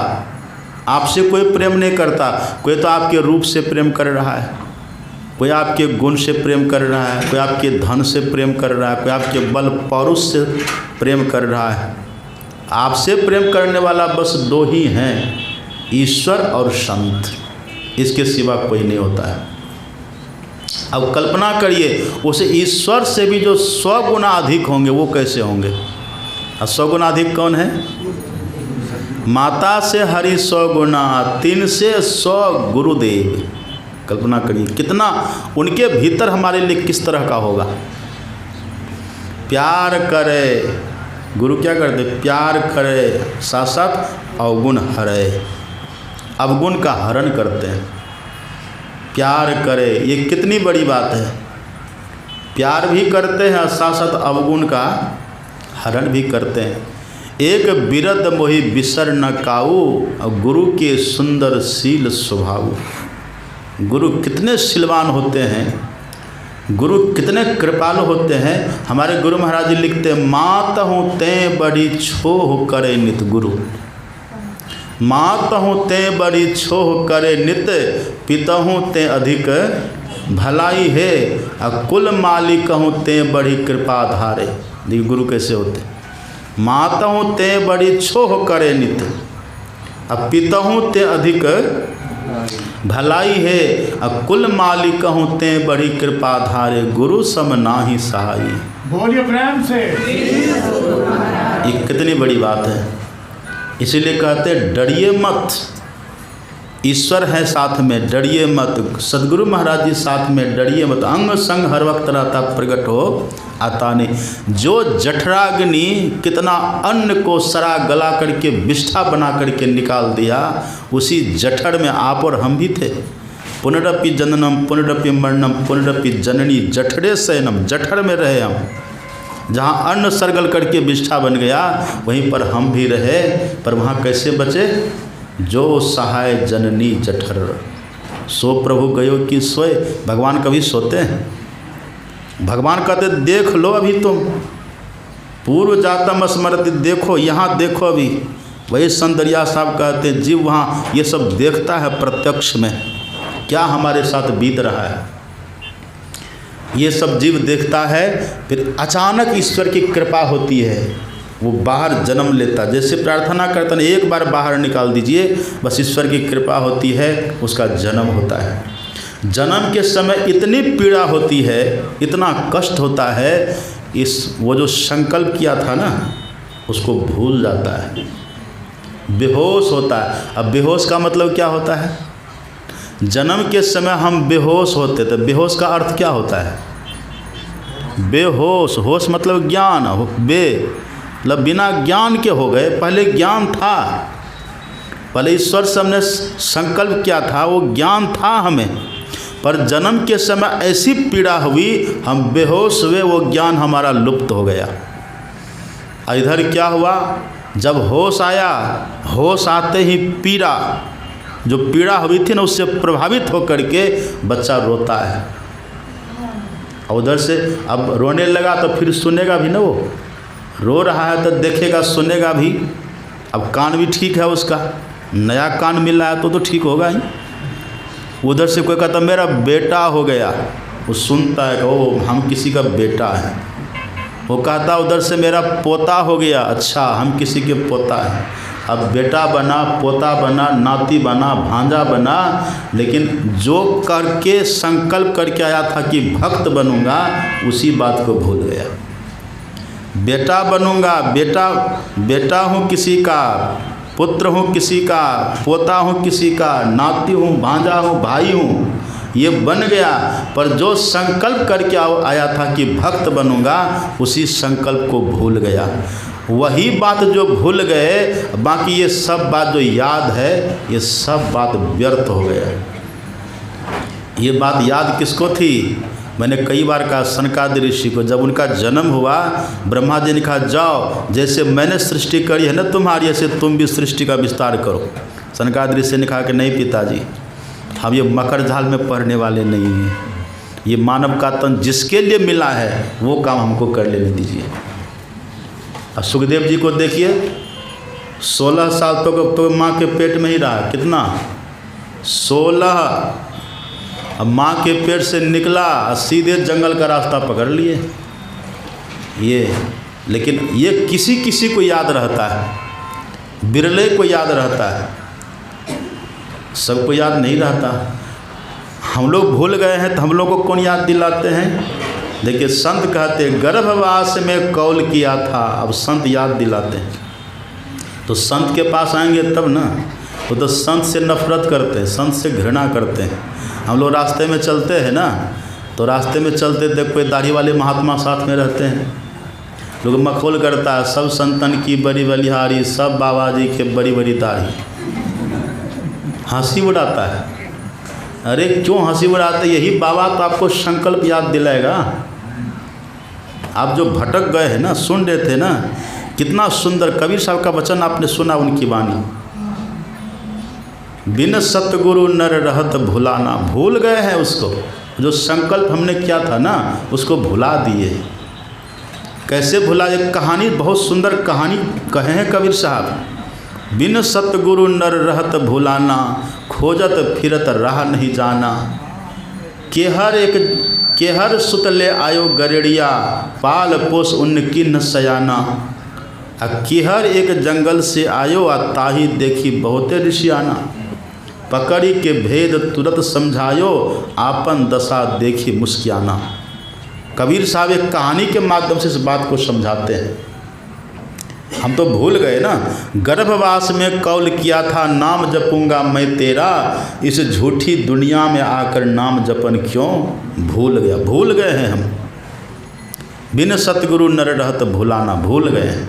आपसे कोई प्रेम नहीं करता। कोई तो आपके रूप से प्रेम कर रहा है, कोई आपके गुण से प्रेम कर रहा है, कोई आपके धन से प्रेम कर रहा है, कोई आपके बल पौरुष से प्रेम कर रहा है। आपसे प्रेम करने वाला बस 2 ही हैं, ईश्वर और संत। इसके सिवा कोई नहीं होता है। अब कल्पना करिए, उस ईश्वर से भी जो 100 गुना अधिक होंगे वो कैसे होंगे। और 100 गुना अधिक कौन है? माता से हरि 100 गुना, 3 से 100 गुरुदेव। कल्पना करिए कितना उनके भीतर हमारे लिए किस तरह का होगा। प्यार करे, गुरु क्या करते? प्यार करे, साथ साथ अवगुण हरे, अवगुण का हरण करते हैं। प्यार करे, ये कितनी बड़ी बात है। प्यार भी करते हैं, साथ साथ अवगुण का हरण भी करते हैं। एक बिरद मोहि बिसर न काऊ, गुरु के सुंदर शील स्वभाव। गुरु कितने शीलवान होते हैं, गुरु कितने कृपालु होते हैं। हमारे गुरु महाराज जी लिखते हैं, मात हूँ तें बड़ी छोह करे नित गुरु। मात हूँ तें बड़ी छोह करे नित, पिता हूँ तें अधिक भलाई है, कुल मालिक हूँ तें बड़ी कृपा धारे। देखिए गुरु कैसे होते। माता हूँ तें बड़ी छोह करे नित, अब पिता हूँ तें अधिक भलाई है, अब कुल मालिक हूँ तें बड़ी कृपा धारे। गुरु सम नाही सहाई। बोलिए प्रेम से। ये कितनी बड़ी बात है। इसीलिए कहते हैं डरिए मत, ईश्वर है साथ में, डरिए मत। सदगुरु महाराज जी साथ में, डरिए मत। अंग संग हर वक्त रहता, प्रकट हो आता नहीं। जो जठराग्नि कितना अन्न को सरा गला करके विष्ठा बना करके निकाल दिया, उसी जठर में आप और हम भी थे। पुनरपि जननम पुनरपि मरणम पुनरपि जननी जठरे शयनम। जठर में रहे हम, जहाँ अन्न सरगल करके विष्ठा बन गया वहीं पर हम भी रहे। पर वहाँ कैसे बचे? जो सहाय जननी जठर, सो प्रभु गयो कि सोए। भगवान कभी सोते हैं? भगवान कहते देख लो अभी तुम, पूर्व जातम स्मृति, देखो यहाँ देखो अभी। वही संदरिया साहब कहते हैं जीव वहाँ ये सब देखता है प्रत्यक्ष में, क्या हमारे साथ बीत रहा है ये सब जीव देखता है। फिर अचानक ईश्वर की कृपा होती है, वो बाहर जन्म लेता। जैसे प्रार्थना करता है, एक बार बाहर निकाल दीजिए, बस ईश्वर की कृपा होती है, उसका जन्म होता है। जन्म के समय इतनी पीड़ा होती है, इतना कष्ट होता है, वो जो संकल्प किया था ना उसको भूल जाता है, बेहोश होता है। अब बेहोश का मतलब क्या होता है? जन्म के समय हम बेहोश होते थे। बेहोश का अर्थ क्या होता है? बेहोश, होश मतलब ज्ञान, मतलब बिना ज्ञान के हो गए। पहले ज्ञान था, पहले ईश्वर से हमने संकल्प किया था, वो ज्ञान था हमें, पर जन्म के समय ऐसी पीड़ा हुई, हम बेहोश हुए, वो ज्ञान हमारा लुप्त हो गया। इधर क्या हुआ? जब होश आया, होश आते ही पीड़ा, जो पीड़ा हुई थी ना, उससे प्रभावित होकर के बच्चा रोता है। और उधर से अब रोने लगा तो फिर सुनेगा भी ना, वो रो रहा है तो देखेगा सुनेगा भी। अब कान भी ठीक है उसका, नया कान मिल रहा है तो ठीक होगा ही। उधर से कोई कहता मेरा बेटा हो गया, वो सुनता है कि ओ हम किसी का बेटा है। वो कहता उधर से मेरा पोता हो गया, अच्छा हम किसी के पोता हैं। अब बेटा बना, पोता बना, नाती बना, भांजा बना, लेकिन जो करके संकल्प करके आया था कि भक्त बनूंगा, उसी बात को भूल गया। बेटा बनूंगा, बेटा हूँ किसी का, पुत्र हूँ किसी का, पोता हूँ किसी का, नाती हूँ, भांजा हूँ, भाई हूँ, ये बन गया। पर जो संकल्प करके आया था कि भक्त बनूंगा, उसी संकल्प को भूल गया। वही बात जो भूल गए, बाकी ये सब बात जो याद है, ये सब बात व्यर्थ हो गया। ये बात याद किसको थी? मैंने कई बार कहा सनकादि ऋषि को, जब उनका जन्म हुआ, ब्रह्मा जी ने कहा जाओ जैसे मैंने सृष्टि करी है ना तुम्हारी, ऐसे तुम भी सृष्टि का विस्तार करो। सनकादि ऋषि ने कहा कि नहीं पिताजी, हम ये मकर जाल में पढ़ने वाले नहीं हैं, ये मानव का तन जिसके लिए मिला है वो काम हमको कर लेने दीजिए। और सुखदेव जी को देखिए, 16 साल तो माँ के पेट में ही रहा, कितना 16। अब माँ के पेट से निकला, सीधे जंगल का रास्ता पकड़ लिए ये। लेकिन ये किसी किसी को याद रहता है, बिरले को याद रहता है, सबको याद नहीं रहता। हम लोग भूल गए हैं तो हम लोग को कौन याद दिलाते हैं? देखिए संत कहते गर्भवास में कौल किया था, अब संत याद दिलाते हैं। तो संत के पास आएंगे तब ना, वो तो संत से नफरत करते हैं, संत से घृणा करते हैं। हम लोग रास्ते में चलते हैं ना, तो रास्ते में चलते देख कोई दाढ़ी वाले महात्मा साथ में रहते हैं, लोग मखौल करता है सब संतन की बड़ी बलिहारी, सब बाबा जी के बड़ी बड़ी दाढ़ी, हंसी उड़ाता है। अरे क्यों हंसी उड़ाते? यही बाबा तो आपको संकल्प याद दिलाएगा। आप जो भटक गए हैं ना, सुन रहे थे ना, कितना सुंदर कबीर साहब का वचन आपने सुना, उनकी वाणी, बिन सतगुरु नर रहत भुलाना। भूल गए हैं उसको, जो संकल्प हमने किया था ना, उसको भुला दिए। कैसे भुला? एक कहानी, बहुत सुंदर कहानी कहे हैं कबीर साहब। बिन सतगुरु नर रहत भुलाना, खोजत फिरत राह नहीं जाना। केहर सुतले आयो गरेड़िया, पाल पोस उनकी न सयाना। केहर एक जंगल से आयो, आ ताही देखी बहुते ऋषियाना। पकड़ी के भेद तुरंत समझायो, आपन दशा देखी मुस्कियाना। कबीर साहब एक कहानी के माध्यम से इस बात को समझाते हैं। हम तो भूल गए ना, गर्भवास में कौल किया था नाम जपूंगा मैं तेरा, इस झूठी दुनिया में आकर नाम जपन क्यों भूल गया। भूल गए हैं हम, बिन सतगुरु नर रहत भुलाना, भूल गए हैं।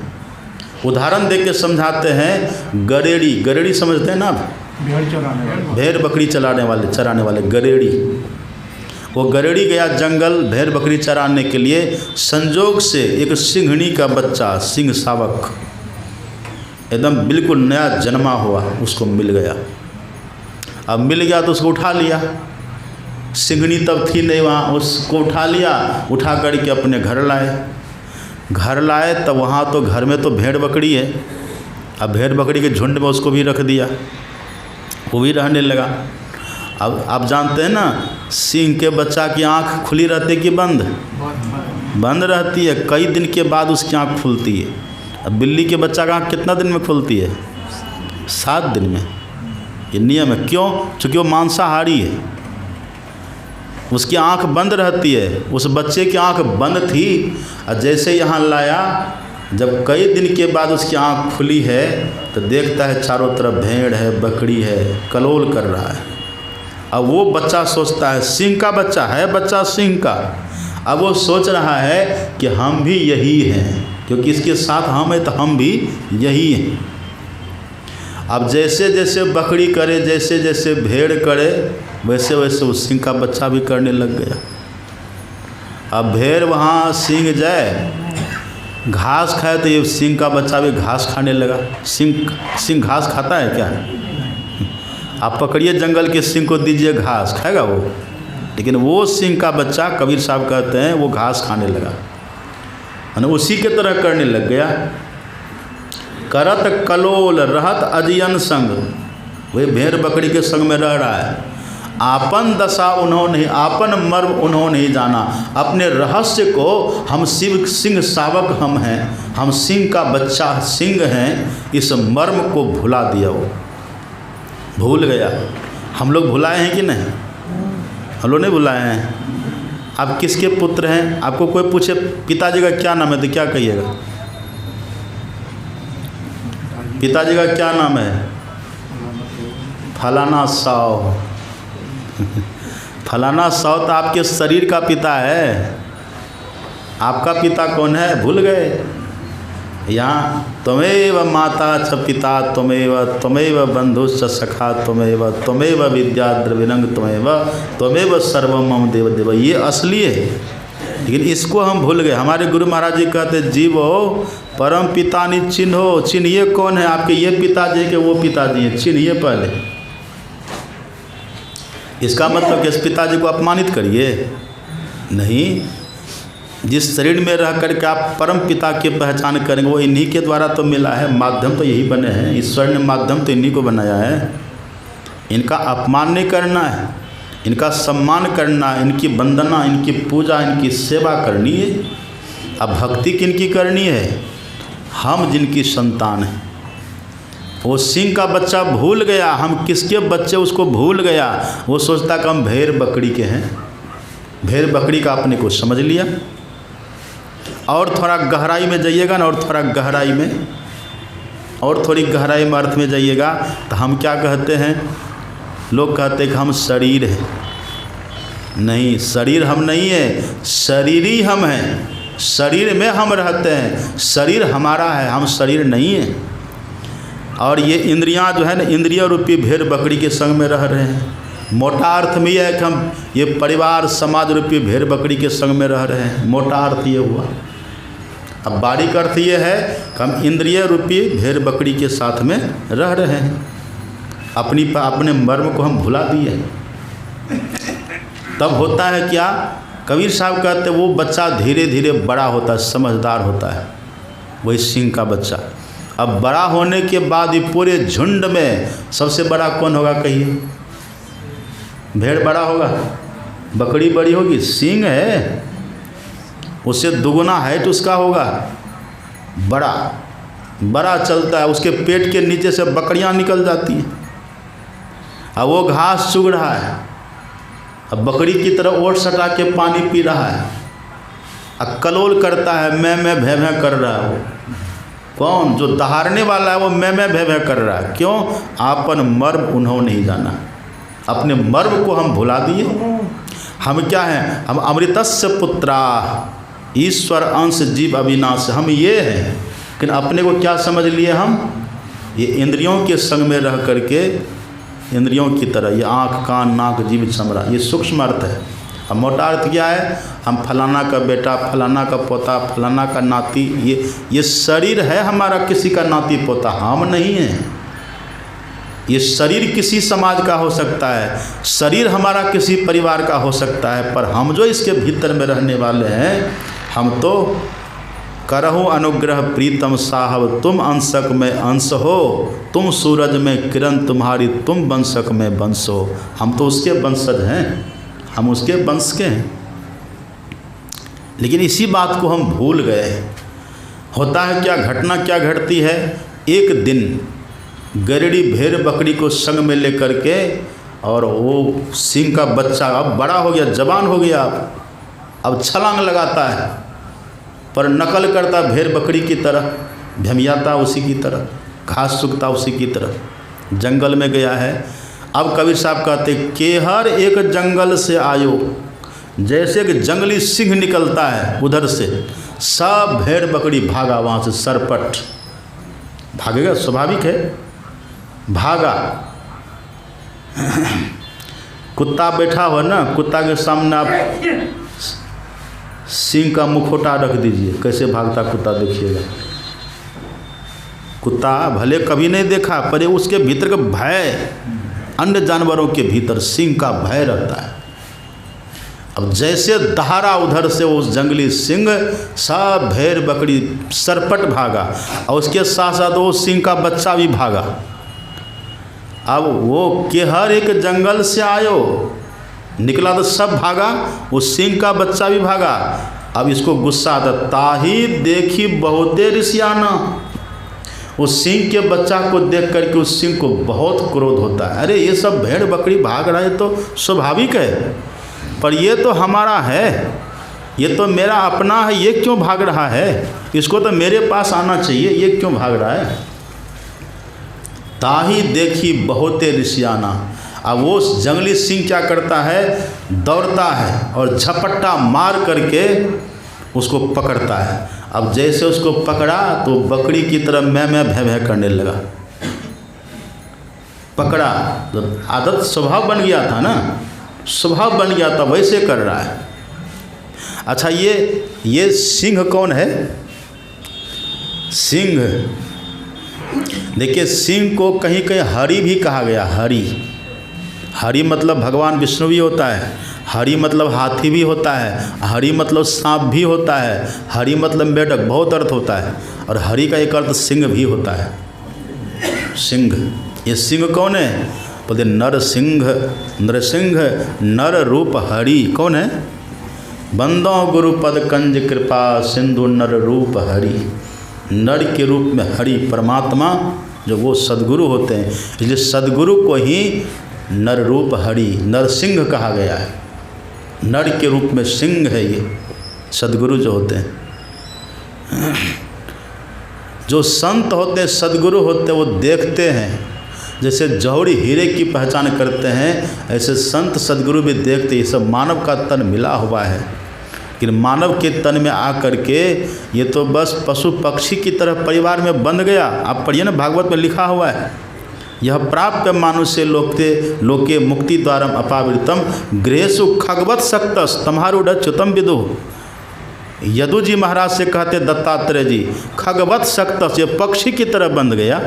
उदाहरण देके समझाते हैं। गरेड़ी, गरेड़ी समझते हैं ना आप? भेड़ बकरी चराने वाले गरेड़ी। वो गरेड़ी गया जंगल भेड़ बकरी चराने के लिए, संजोग से एक सिंघनी का बच्चा, सिंह शावक, एकदम बिल्कुल नया जन्मा हुआ, उसको मिल गया। अब मिल गया तो उसको उठा लिया। सिंघनी तब थी नहीं वहाँ, उसको उठा लिया, उठा करके अपने घर लाए। तब वहाँ तो घर में तो भेड़ बकरी है, अब भेड़ बकरी के झुंड में उसको भी रख दिया, वो भी रहने लगा। अब आप जानते हैं ना, सिंह के बच्चा की आँख खुली रहती है कि बंद रहती है। कई दिन के बाद उसकी आँख खुलती है। अब बिल्ली के बच्चा का आँख कितना दिन में खुलती है? 7 दिन में। ये नियम है। क्यों? चूँकि वो मांसाहारी है, उसकी आँख बंद रहती है। उस बच्चे की आँख बंद थी, और जैसे यहाँ लाया, जब कई दिन के बाद उसकी आँख खुली है, तो देखता है चारों तरफ भेड़ है, बकरी है, कलोल कर रहा है। अब वो बच्चा सोचता है, सिंह का बच्चा है, बच्चा सिंह का, अब वो सोच रहा है कि हम भी यही हैं, क्योंकि इसके साथ हम हैं तो हम भी यही हैं। अब जैसे जैसे बकरी करे, जैसे जैसे भेड़ करे, वैसे वैसे उस सिंह का बच्चा भी करने लग गया। अब भेड़ वहाँ सिंह जाए, घास खाए तो ये सिंह का बच्चा भी घास खाने लगा। सिंह घास खाता है क्या? आप पकड़िए जंगल के सिंह को दीजिए घास, खाएगा वो? लेकिन वो सिंह का बच्चा कबीर साहब कहते हैं वो घास खाने लगा, यानी उसी के तरह करने लग गया। करत कलोल रहत अजियन संग, वही भेड़ बकरी के संग में रह रहा है। आपन दशा उन्होंने, आपन मर्म उन्होंने नहीं जाना, अपने रहस्य को हम सिंह शावक हम हैं, हम सिंह का बच्चा सिंह हैं, इस मर्म को भुला दिया। वो भूल गया। हम लोग भुलाए हैं कि नहीं? हम लोग नहीं भुलाए हैं। आप किसके पुत्र हैं? आपको कोई पूछे पिताजी का क्या नाम है तो क्या कहिएगा? पिताजी का क्या नाम है? फलाना साव। फलाना साव तो आपके शरीर का पिता है। आपका पिता कौन है? भूल गए। यहाँ त्वमेव माता च पिता त्वमेव बंधुश्च सखा त्वमेव विद्या द्रविणंग त्वमेव सर्वम मम देव देव। ये असली है, लेकिन इसको हम भूल गए। हमारे गुरु महाराज जी कहते जीवो परम पिता नि चिन्हो। चिन्हिए कौन है आपके? ये पिताजी है कि वो पिताजी हैं? चिन्हिए पहले। इसका मतलब कि इस पिताजी को अपमानित करिए नहीं। जिस शरीर में रह कर के आप परम पिता की पहचान करेंगे वो इन्हीं के द्वारा तो मिला है। माध्यम तो यही बने हैं, ईश्वर ने माध्यम तो इन्हीं को बनाया है। इनका अपमान नहीं करना है, इनका सम्मान करना है, इनकी वंदना, इनकी पूजा, इनकी सेवा करनी है। अब भक्ति किनकी करनी है? हम जिनकी संतान हैं। वो सिंह का बच्चा भूल गया हम किसके बच्चे, उसको भूल गया। वो सोचता कि हम भेड़ बकरी के हैं। भेड़ बकरी का अपने को समझ लिया। और थोड़ा गहराई में जाइएगा ना, और थोड़ा गहराई में, और थोड़ी गहराई में अर्थ में जाइएगा तो हम क्या कहते हैं? लोग कहते हैं कि हम शरीर हैं। नहीं, शरीर हम नहीं है, शरीर ही हम हैं। शरीर में हम रहते हैं, शरीर हमारा है, हम शरीर नहीं है। और ये इंद्रियां जो है ना, इंद्रिय रूपी भेड़ बकरी के संग में रह रहे हैं। मोटा अर्थ में यह है कि हम ये परिवार समाज रूपी भेड़ बकरी के संग में रह रहे हैं। मोटा अर्थ ये हुआ। अब बारीक अर्थ ये है कि हम इंद्रिय रूपी भेड़ बकरी के साथ में रह रहे हैं। अपने मर्म को हम भुला दिए। तब होता है क्या? कबीर साहब कहते वो बच्चा धीरे धीरे बड़ा होता है, समझदार होता है, वही सिंह का बच्चा। अब बड़ा होने के बाद ये पूरे झुंड में सबसे बड़ा कौन होगा? कहिए। भेड़ बड़ा होगा, बकरी बड़ी होगी, सिंह है, उससे दुगुना हाइट उसका होगा। बड़ा चलता है, उसके पेट के नीचे से बकरियां निकल जाती हैं। अब वो घास चुग रहा है, अब बकरी की तरह ओट सटा के पानी पी रहा है, अब कलोल करता है, मैं भे भे कर रहा है। वो कौन? जो दहाड़ने वाला है वो मैं भे भे कर रहा है। क्यों? आपन मर्म उन्होंने नहीं जाना। अपने मर्म को हम भुला दिए। हम क्या हैं? हम अमृतस्य पुत्रा, ईश्वर अंश जीव अविनाश, हम ये हैं। लेकिन अपने को क्या समझ लिए हम? ये इंद्रियों के संग में रह करके, इंद्रियों की तरह, ये आँख कान नाक जीभ चमड़ा, ये सूक्ष्म अर्थ है। अब मोटा अर्थ क्या है? हम फलाना का बेटा, फलाना का पोता, फलाना का नाती। ये शरीर है हमारा, किसी का नाती पोता हम नहीं हैं। ये शरीर किसी समाज का हो सकता है, शरीर हमारा किसी परिवार का हो सकता है, पर हम जो इसके भीतर में रहने वाले हैं, हम तो करहु अनुग्रह प्रीतम साहब, तुम अंशक में अंश हो, तुम सूरज में किरण तुम्हारी, तुम वंशक में वंश हो। हम तो उसके वंशज हैं, हम उसके वंश के हैं। लेकिन इसी बात को हम भूल गए। होता है क्या? घटना क्या घटती है? एक दिन गरड़ी भेड़ बकरी को संग में लेकर के, और वो सिंह का बच्चा अब बड़ा हो गया, जवान हो गया, अब छलांग लगाता है, पर नकल करता भेड़ बकरी की तरह, भमियाता उसी की तरह, घास सूखता उसी की तरह। जंगल में गया है। अब कबीर साहब कहते कि हर एक जंगल से आयो, जैसे कि जंगली सिंह निकलता है उधर से, सब भेड़ बकरी भागा वहाँ से, सरपट भागेगा, स्वाभाविक है, भागा। कुत्ता बैठा हो ना, कुत्ता के सामने आप सिंह का मुखौटा रख दीजिए, कैसे भागता कुत्ता देखिएगा। कुत्ता भले कभी नहीं देखा, पर उसके भीतर का भय, अन्य जानवरों के भीतर सिंह का भय रहता है। अब जैसे दहाड़ा उधर से उस जंगली सिंह, सब भेड़ बकरी सरपट भागा और उसके साथ साथ वो सिंह का बच्चा भी भागा। अब वो केहर एक जंगल से आयो निकला तो सब भागा, उस सिंह का बच्चा भी भागा। अब इसको गुस्सा आता, ताही देखी बहुते ऋषियाना। उस सिंह के बच्चा को देख करके उस सिंह को बहुत क्रोध होता है। अरे ये सब भेड़ बकरी भाग रहा है तो स्वाभाविक है, पर ये तो हमारा है, ये तो मेरा अपना है, ये क्यों भाग रहा है? इसको तो मेरे पास आना चाहिए, ये क्यों भाग रहा है? ताही देखी बहुते ऋषियाना। अब वो जंगली सिंह क्या करता है, दौड़ता है और झपट्टा मार करके उसको पकड़ता है। अब जैसे उसको पकड़ा तो बकरी की तरह मैं भय भय करने लगा। पकड़ा तो आदत स्वभाव बन गया था ना, स्वभाव बन गया था, वैसे कर रहा है। अच्छा ये सिंह कौन है? सिंह, देखिए सिंह को कहीं कहीं हरि भी कहा गया। हरि मतलब भगवान विष्णु भी होता है, हरि मतलब हाथी भी होता है, हरि मतलब सांप भी होता है, हरि मतलब मेढक, बहुत अर्थ होता है। और हरि का एक अर्थ सिंह भी होता है। सिंह, ये सिंह कौन है? बोलते नरसिंह, नर रूप हरि। कौन है? बंदो गुरुपद कंज कृपा सिंधु नर रूप हरि। नर के रूप में हरि परमात्मा जो वो सद्गुरु होते हैं, इसलिए सद्गुरु को ही नर रूप हरि, नरसिंह कहा गया है। नर के रूप में सिंह है ये सद्गुरु जो होते हैं। जो संत होते हैं, सद्गुरु होते हैं, वो देखते हैं। जैसे जौहरी हीरे की पहचान करते हैं, ऐसे संत सद्गुरु भी देखते हैं। ये सब मानव का तन मिला हुआ है, लेकिन मानव के तन में आ करके ये तो बस पशु पक्षी की तरह परिवार में बंध गया। आप पढ़िए ना, भागवत में लिखा हुआ है, यह प्राप्त मानुष्य लोके मुक्ति द्वारम अपावृतम गृहेषु खगवत सक्तस तम्हारूढ़ च्युतम विदु। यदु जी महाराज से कहते दत्तात्रेय जी, खगवत सक्तस, ये पक्षी की तरह बंध गया।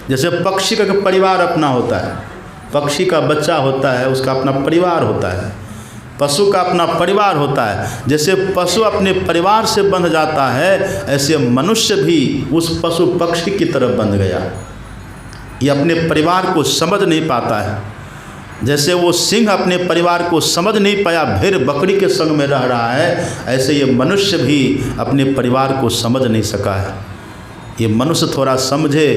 जैसे पक्षी का परिवार अपना होता है, पक्षी का बच्चा होता है, उसका अपना परिवार होता है, पशु का अपना परिवार होता है। जैसे पशु अपने परिवार से बंध जाता है, ऐसे मनुष्य भी उस पशु पक्षी की तरह बंध गया। ये अपने परिवार को समझ नहीं पाता है। जैसे वो सिंह अपने परिवार को समझ नहीं पाया, भेड़ बकरी के संग में रह रहा है, ऐसे ये मनुष्य भी अपने परिवार को समझ नहीं सका है। ये मनुष्य थोड़ा समझे,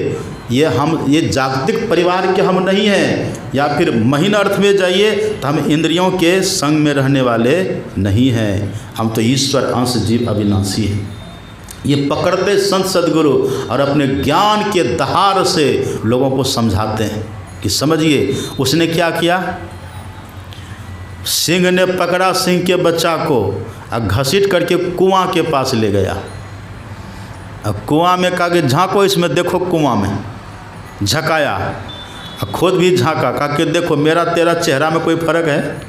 ये जागतिक परिवार के हम नहीं हैं, या फिर महीन अर्थ में जाइए तो हम इंद्रियों के संग में रहने वाले नहीं हैं। हम तो ईश्वर अंश जीव अविनाशी हैं। ये पकड़ते संत सद्गुरु और अपने ज्ञान के दहार से लोगों को समझाते हैं कि समझिए उसने क्या किया। सिंह ने पकड़ा सिंह के बच्चा को और घसीट करके कुआं के पास ले गया। अब कुआं में कहा कि झांको इसमें, देखो कुआं में झकाया, खुद भी झांका, कहा कि देखो मेरा तेरा चेहरा में कोई फ़र्क है?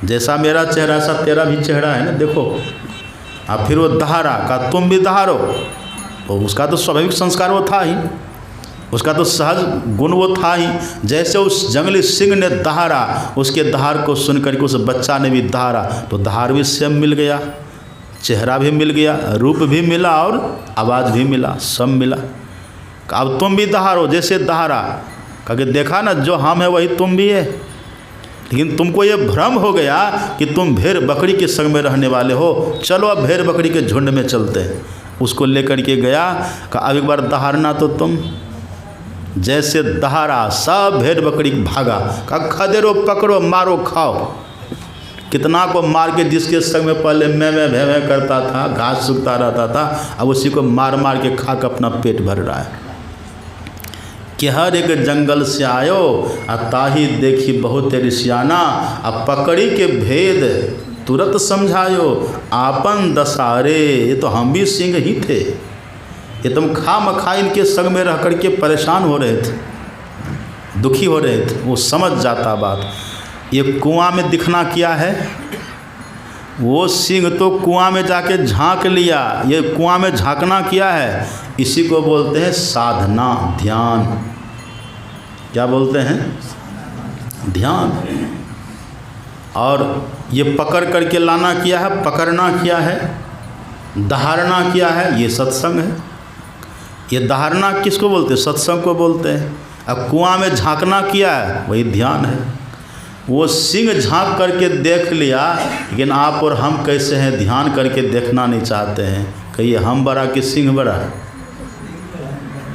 जैसा मेरा चेहरा ऐसा तेरा भी चेहरा है ना, देखो। अब फिर वो दहाड़ा, कहा तुम भी दहाड़ो। तो उसका तो स्वाभाविक संस्कार वो था ही, उसका तो सहज गुण वो था ही। जैसे उस जंगली सिंह ने दहाड़ा, उसके दहाड़ को सुन करके उस बच्चा ने भी दहाड़ा, तो दहाड़ भी सेम मिल गया, चेहरा भी मिल गया, रूप भी मिला और आवाज़ भी मिला, सब मिला। अब तुम भी दहाड़ो जैसे दहाड़ा। कहा कि देखा ना, जो हम है वही तुम भी है, लेकिन तुमको ये भ्रम हो गया कि तुम भेड़ बकरी के संग में रहने वाले हो। चलो अब भेड़ बकरी के झुंड में चलते हैं। उसको लेकर के गया, कहा अब एक बार दहाड़ना तो तुम। जैसे दहाड़ा, सब भेड़ बकरी भागा। कहा खदेरो, पकड़ो, मारो, खाओ। कितना को मार के, जिसके संग में पहले मैं भय करता था, घास सूखता रहता था, अब उसी को मार मार के खा कर अपना पेट भर रहा है। कि हर एक जंगल से आयो ताही देखी बहुत ऋषियाना, अब पकड़ी के भेद तुरंत समझायो आपन दसारे। ये तो हम भी सिंह ही थे, ये तुम खा मखा इनके संग में रह करके परेशान हो रहे थे, दुखी हो रहे थे। वो समझ जाता बात। ये कुआं में दिखना क्या है? वो सिंह तो कुआं में जाके झांक लिया। ये कुआं में झांकना क्या है? इसी को बोलते हैं साधना, ध्यान। क्या बोलते हैं? ध्यान। और ये पकड़ करके लाना क्या है? पकड़ना क्या है? धारणा क्या है? ये सत्संग है। ये धारणा किसको बोलते हैं? सत्संग को बोलते हैं। अब कुआं में झांकना क्या है? वही ध्यान है। वो सिंह झांक करके देख लिया, लेकिन आप और हम कैसे हैं? ध्यान करके देखना नहीं चाहते हैं। कहिए हम बड़ा कि सिंह बड़ा?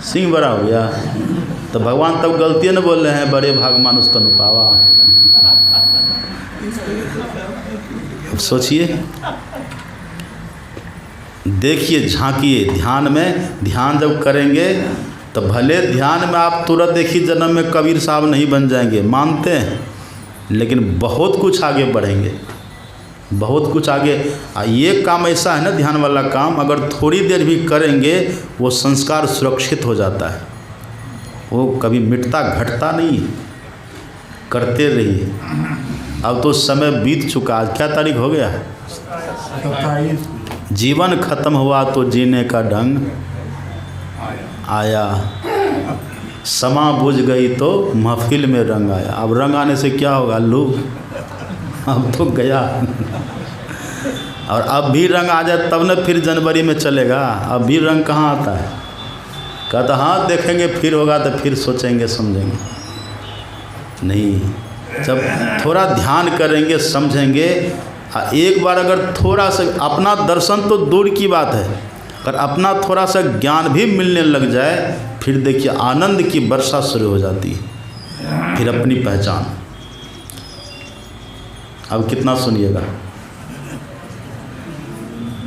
सिंह बड़ा हो गया। तो भगवान तब गलतियाँ न बोल रहे हैं, बड़े भाग मानुष तनु पावा। अब सोचिए, देखिए, झांकिए ध्यान में। ध्यान जब करेंगे तो भले ध्यान में आप तुरंत एक ही जन्म में कबीर साहब नहीं बन जाएंगे, मानते हैं, लेकिन बहुत कुछ आगे बढ़ेंगे, बहुत कुछ आगे। ये काम ऐसा है ना, ध्यान वाला काम अगर थोड़ी देर भी करेंगे वो संस्कार सुरक्षित हो जाता है, वो कभी मिटता घटता नहीं है। करते रहिए। अब तो समय बीत चुका। आज क्या तारीख हो गया है? 27। जीवन खत्म हुआ तो जीने का ढंग आया। समा बुझ गई तो महफिल में रंग आया। अब रंग आने से क्या होगा? लो, अब तो गया। और अब भी रंग आ जाए तब न फिर जनवरी में चलेगा। अब भी रंग कहाँ आता है? कहता हाँ देखेंगे, फिर होगा तो फिर सोचेंगे समझेंगे। नहीं, जब थोड़ा ध्यान करेंगे समझेंगे। एक बार अगर थोड़ा सा अपना दर्शन तो दूर की बात है, अगर अपना थोड़ा सा ज्ञान भी मिलने लग जाए, फिर देखिए आनंद की वर्षा शुरू हो जाती है। फिर अपनी पहचान। अब कितना सुनिएगा?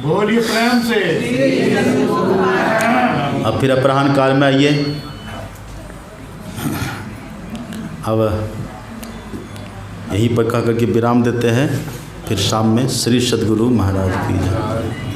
बोलिए प्रेम से। अब फिर अपराह्न काल में आइए। अब यहीं पर कह करके विराम देते हैं। फिर शाम में श्री सद्गुरु महाराज की जय।